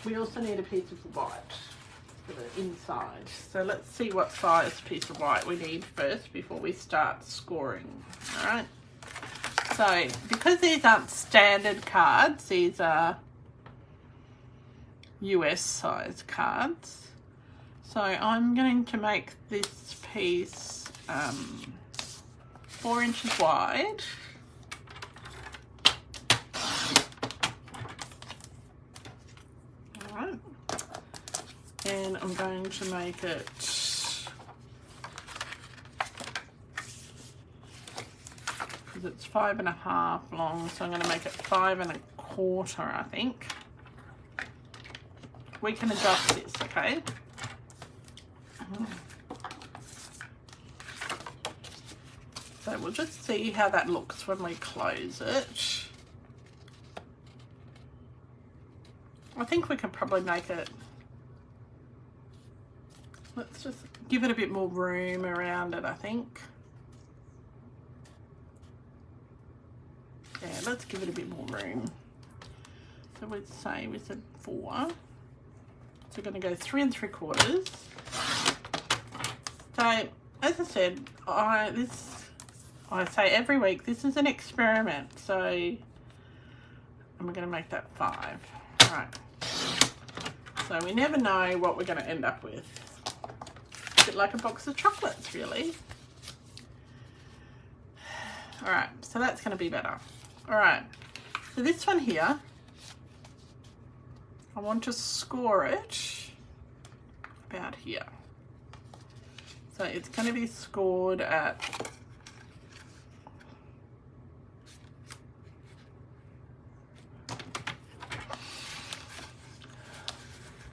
We also need a piece of white for the inside. So let's see what size piece of white we need first before we start scoring. All right. So because these aren't standard cards, these are US size cards. So I'm going to make this piece 4 inches wide. And I'm going to make it because it's 5 1/2 long, so I'm going to make it 5 1/4, I think. We can adjust this, okay? So we'll just see how that looks when we close it. I think we can probably make it, let's just give it a bit more room around it, I think. Yeah, let's give it a bit more room. So we'd say we said 4. So we're going to go 3 3/4. So as I said, I say every week, this is an experiment. So, and we're going to make that 5. All right. So we never know what we're going to end up with. A bit like a box of chocolates, really. All right, so that's going to be better. All right, so this one here, I want to score it about here. So it's going to be scored at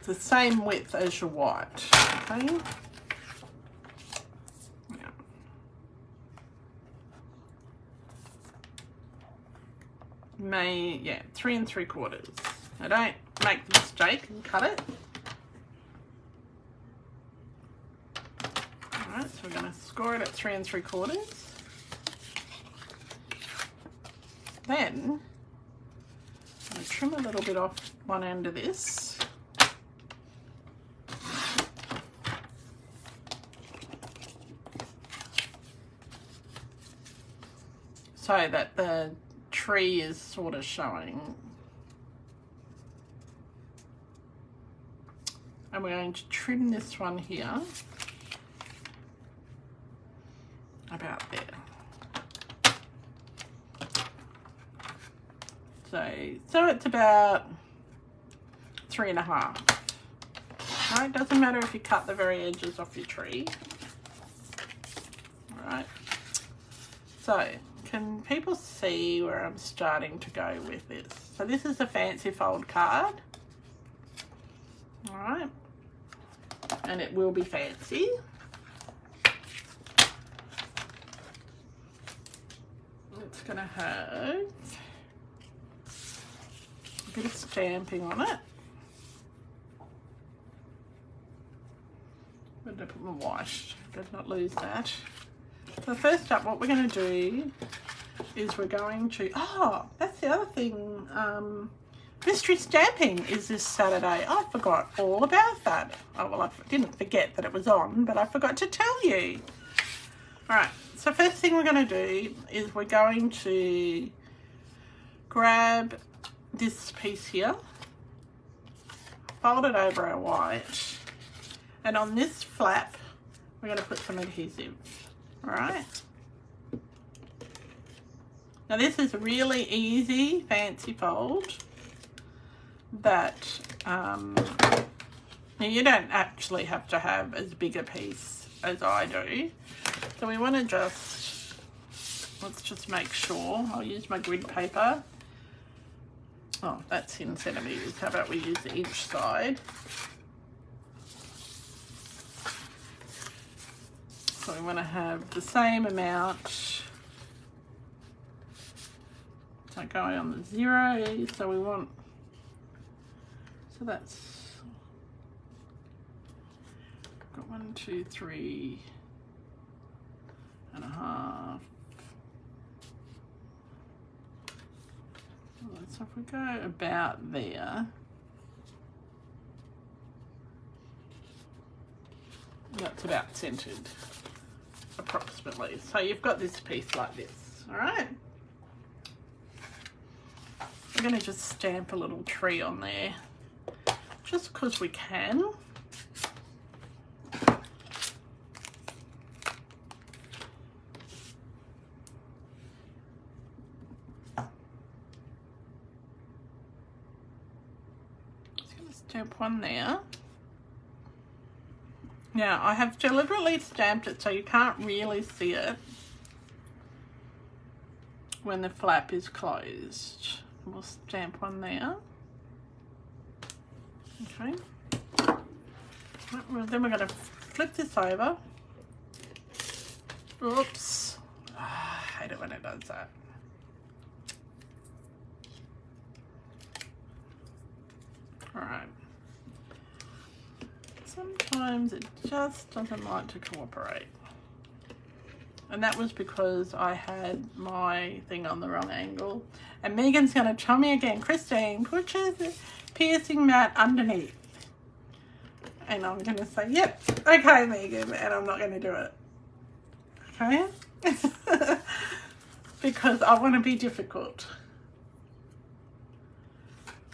the same width as your white, okay? Yeah, 3 3/4. Now don't make the mistake and cut it. Alright, so we're going to score it at 3 3/4. Then I'm going to trim a little bit off one end of this. So that the tree is sort of showing. And we're going to trim this one here about there. So it's about 3 1/2. No, it doesn't matter if you cut the very edges off your tree. All right. So can people see where I'm starting to go with this? So this is a fancy fold card. All right. And it will be fancy. It's going to have a bit of stamping on it. I'm going to put my white, better not lose that. So first up, what we're going to do is we're going to, oh, that's the other thing, mystery stamping is this Saturday. I forgot all about that. Oh, well, I didn't forget that it was on, but I forgot to tell you. All right, so first thing we're going to do is we're going to grab this piece here, fold it over our white, and on this flap, we're going to put some adhesive. All right. Now this is a really easy fancy fold that you don't actually have to have as big a piece as I do. So we want to just, let's just make sure, I'll use my grid paper. Oh, that's in centimetres. How about we use the inch side? So we want to have the same amount. So going on the 0, so we want, so that's, got 1, 2, 3 and a half. So if we go about there, that's about centered approximately. So you've got this piece like this, all right? We're going to just stamp a little tree on there, just because we can. Just going to stamp one there. Now, I have deliberately stamped it so you can't really see it when the flap is closed. We'll stamp one there. Okay. Then we're going to flip this over. Oops. hate it when it does that. Alright. Sometimes it just doesn't like to cooperate. And that was because I had my thing on the wrong angle. And Megan's going to tell me again, Christine, put your piercing mat underneath. And I'm going to say, yep, okay, Megan, and I'm not going to do it. Okay? Because I want to be difficult.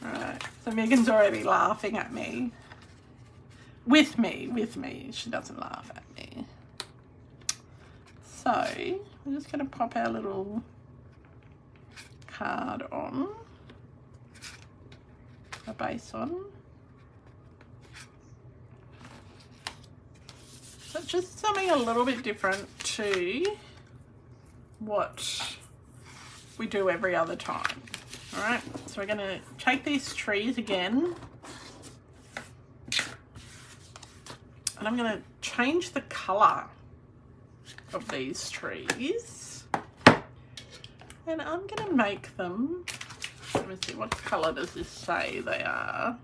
Alright, so Megan's already laughing at me. With me. She doesn't laugh at me. So, we're just going to pop our little card on. A base on. So it's just something a little bit different to what we do every other time. Alright, so we're going to take these trees again. And I'm going to change the colour of these trees. And I'm going to make them, let me see, what colour does this say they are?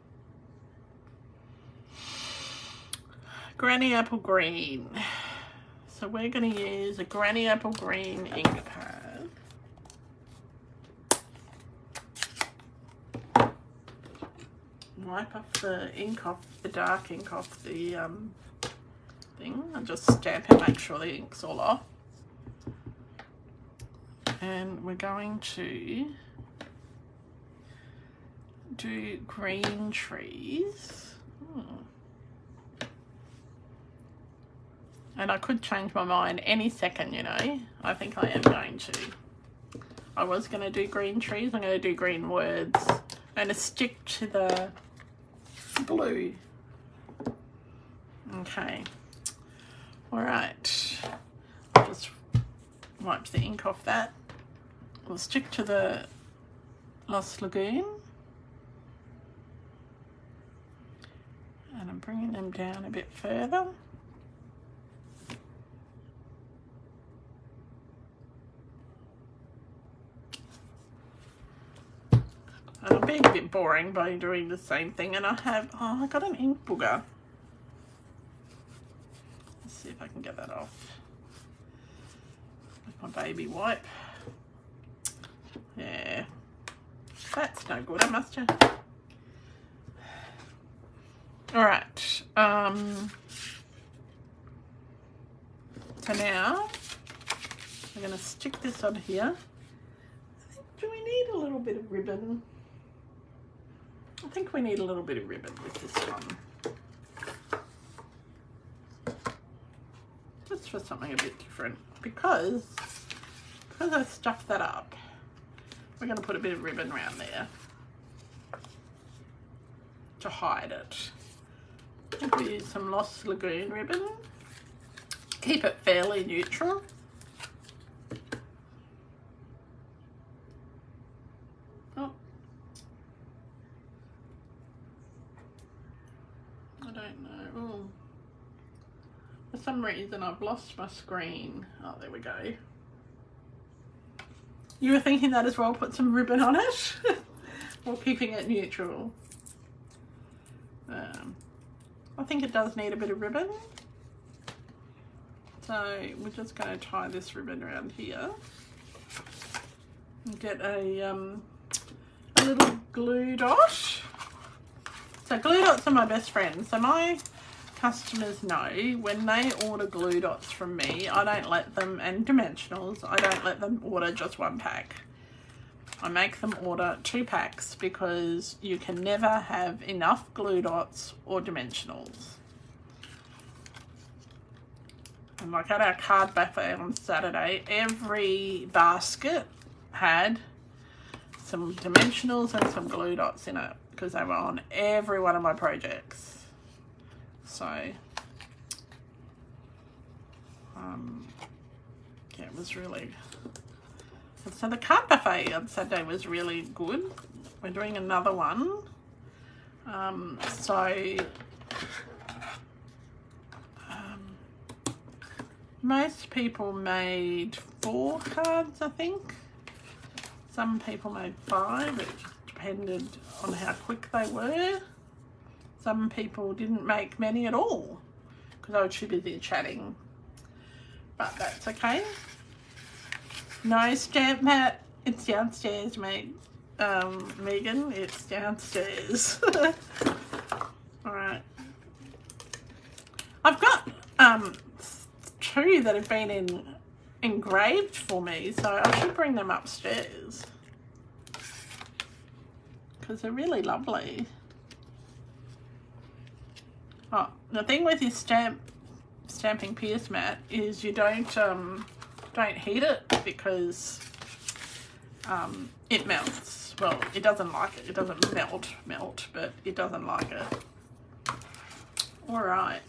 Granny apple green. So we're going to use a granny apple green ink pad. Wipe off the ink off, the dark ink off the thing, and just stamp and make sure the ink's all off. And we're going to do green trees. And I could change my mind any second, you know. I think I am going to. I was going to do green trees. I'm going to do green words. I'm going to stick to the blue. Okay. All right. Just wipe the ink off that. We'll stick to the Lost Lagoon. And I'm bringing them down a bit further. And I'm being a bit boring by doing the same thing, and I got an ink booger. Let's see if I can get that off with my baby wipe. Yeah, that's no good, I must have. Alright, so now I'm going to stick this on here. Do we need a little bit of ribbon? I think we need a little bit of ribbon with this one. Just for something a bit different. Because I stuffed that up, we're going to put a bit of ribbon around there to hide it. I think we use some Lost Lagoon ribbon. Keep it fairly neutral. For some reason I've lost my screen. Oh, there we go. You were thinking that as well, put some ribbon on it? Or keeping it neutral? I think it does need a bit of ribbon. So we're just going to tie this ribbon around here. And get a little glue dot. So glue dots are my best friend. So my customers know when they order glue dots from me, I don't let them, and dimensionals, I don't let them order just one pack. I make them order 2 packs because you can never have enough glue dots or dimensionals. And like at our card buffet on Saturday, every basket had some dimensionals and some glue dots in it because they were on every one of my projects. So, yeah, it was really, so the card buffet on Saturday was really good. We're doing another one. most people made 4 cards, I think. Some people made 5. It depended on how quick they were. Some people didn't make many at all because I was too busy chatting. But that's okay. No stamp mat. It's downstairs, mate. Megan, it's downstairs. Alright. I've got 2 that have been engraved for me, so I should bring them upstairs because they're really lovely. Oh, the thing with your stamping pierce mat is you don't heat it because it melts. Well, it doesn't like it. It doesn't melt, but it doesn't like it. All right.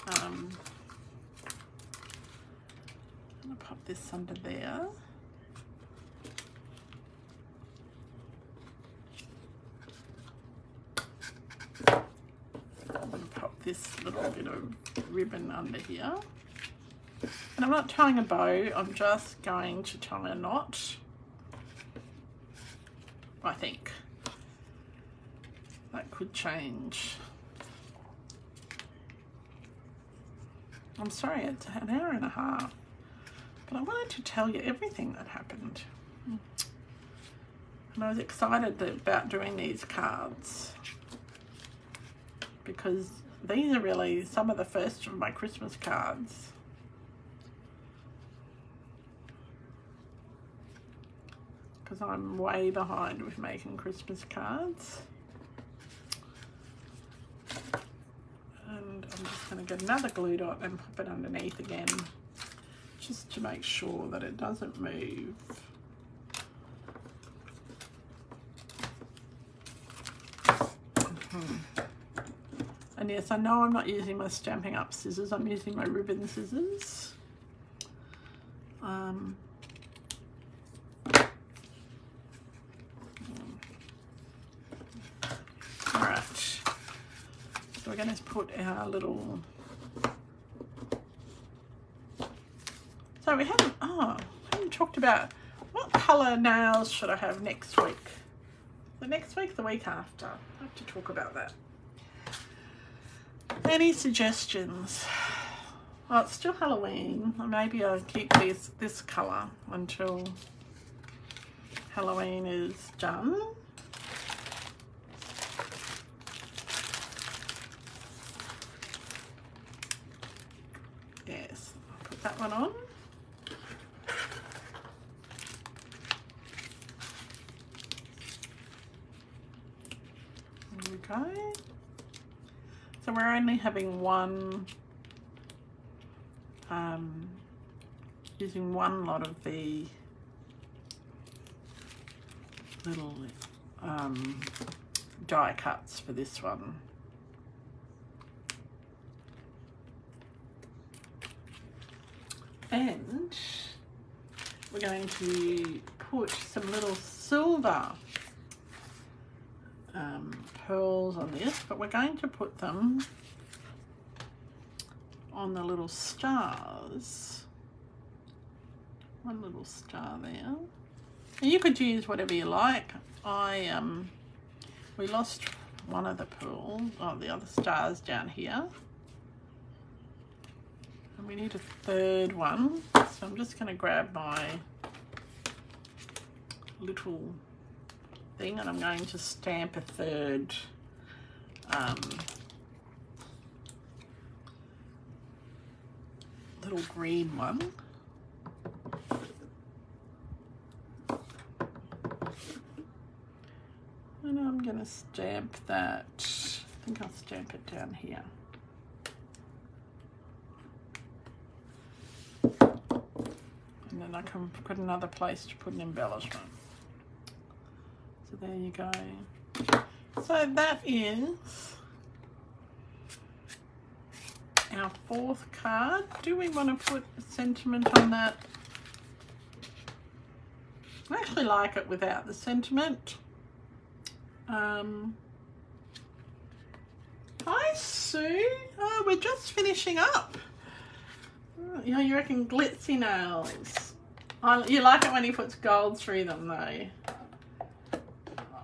I'm gonna pop this under there. I'm gonna pop this little bit of ribbon under here. And I'm not tying a bow, I'm just going to tie a knot, I think. That could change. I'm sorry, it's an hour and a half, but I wanted to tell you everything that happened. And I was excited about doing these cards because these are really some of the first of my Christmas cards. Because I'm way behind with making Christmas cards. And I'm just going to get another glue dot and pop it underneath again, just to make sure that it doesn't move. And yes, I know I'm not using my Stampin' Up scissors, I'm using my ribbon scissors. Alright, so we're going to put our little... So we haven't talked about what colour nails should I have next week. The next week, the week after. I have to talk about that. Any suggestions? Well, it's still Halloween. Maybe I'll keep this colour until Halloween is done. Yes, I'll put that one on. There we go. So we're only having one, using one lot of the little die cuts for this one. And we're going to put some little silver pearls on this, but we're going to put them on the little stars. One little star there. And you could use whatever you like. We lost one of the pearls, the other stars down here. And we need a third one. So I'm just going to grab my little thing and I'm going to stamp a third little green one. And I'm going to stamp that, I think I'll stamp it down here. And then I can put another place to put an embellishment. So there you go. So that is our fourth card. Do we want to put a sentiment on that? I actually like it without the sentiment. Hi Sue. Oh, we're just finishing up. You know, you reckon glitzy nails. You like it when he puts gold through them though.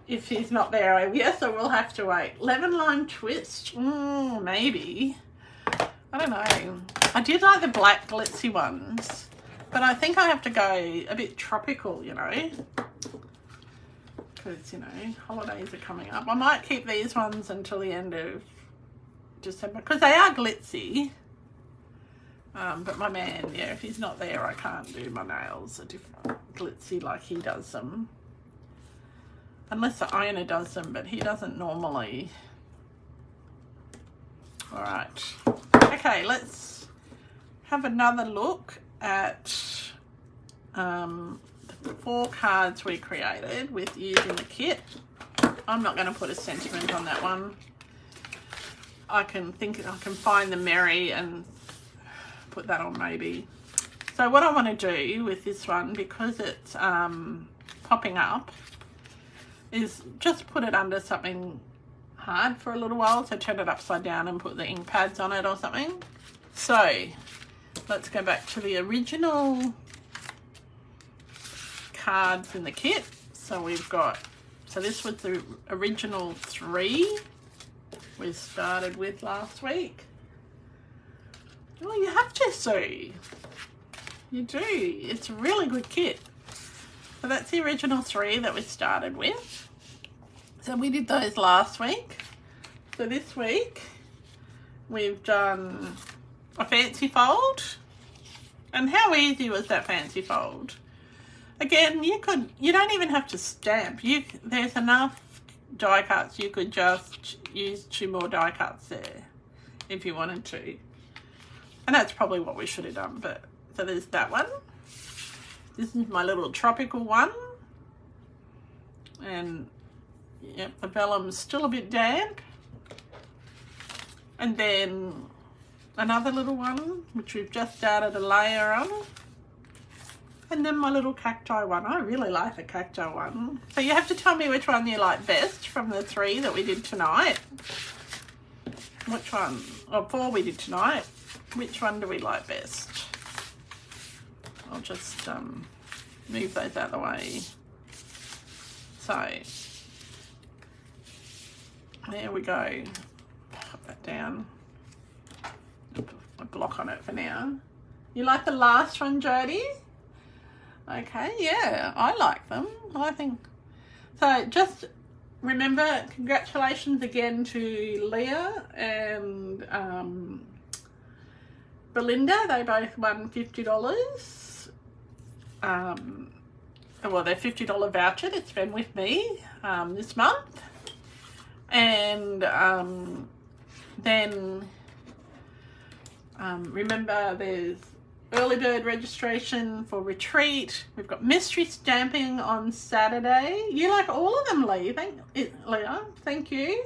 If he's not there, I will have to wait. Lemon lime twist, maybe. I don't know. I did like the black glitzy ones, but I think I have to go a bit tropical, you know, because, you know, holidays are coming up. I might keep these ones until the end of December because they are glitzy. But my man, yeah, if he's not there, I can't do my nails a different glitzy like he does them. Unless the owner does them, but he doesn't normally. All right. Okay, let's have another look at the 4 cards we created with using the kit. I'm not going to put a sentiment on that one. I can find the Merry and put that on maybe. So what I want to do with this one, because it's popping up, is just put it under something hard for a little while. So turn it upside down and put the ink pads on it or something. So let's go back to the original cards in the kit. So we've got, so this was the original 3 we started with last week. Well, you have to see. You do. It's a really good kit. So that's the original 3 that we started with. So we did those last week. So this week we've done a fancy fold. And how easy was that fancy fold? Again, you don't even have to stamp. There's enough die cuts. You could just use 2 more die cuts there if you wanted to. And that's probably what we should have done. But so there's that one. This is my little tropical one. And yep, the vellum's still a bit damp. And then another little one, which we've just added a layer on. And then my little cacti one. I really like the cacti one. So you have to tell me which one you like best from the 3 that we did tonight. Which one? Or 4 we did tonight. Which one do we like best? I'll just move those out of the way. So there we go. Put that down. Put a block on it for now. You like the last one, Jodie? Okay, yeah, I like them. I think so. Just remember, congratulations again to Leah and Belinda. They both won $50. Well, their $50 voucher to spend with me this month. And then remember, there's early bird registration for retreat. We've got mystery stamping on Saturday. You like all of them, Leah. Thank you.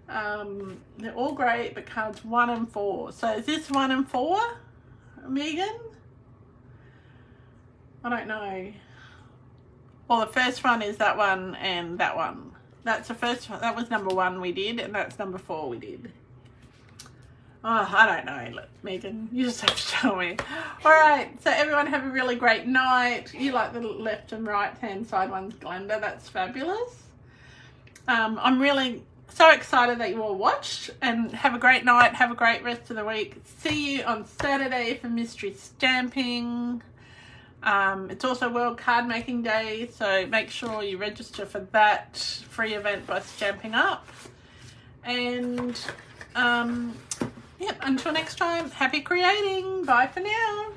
They're all great, but cards 1 and 4. So is this 1 and 4, Megan? I don't know. Well, the first one is that one and that one. That's the first one. That was number 1 we did, and that's number 4 we did. Oh, I don't know, Megan. You just have to tell me. All right. So everyone have a really great night. You like the left and right hand side ones, Glenda. That's fabulous. I'm really so excited that you all watched, and have a great night. Have a great rest of the week. See you on Saturday for mystery stamping. It's also World Card Making Day, so make sure you register for that free event by Stamping Up. And yep, until next time, happy creating. Bye for now.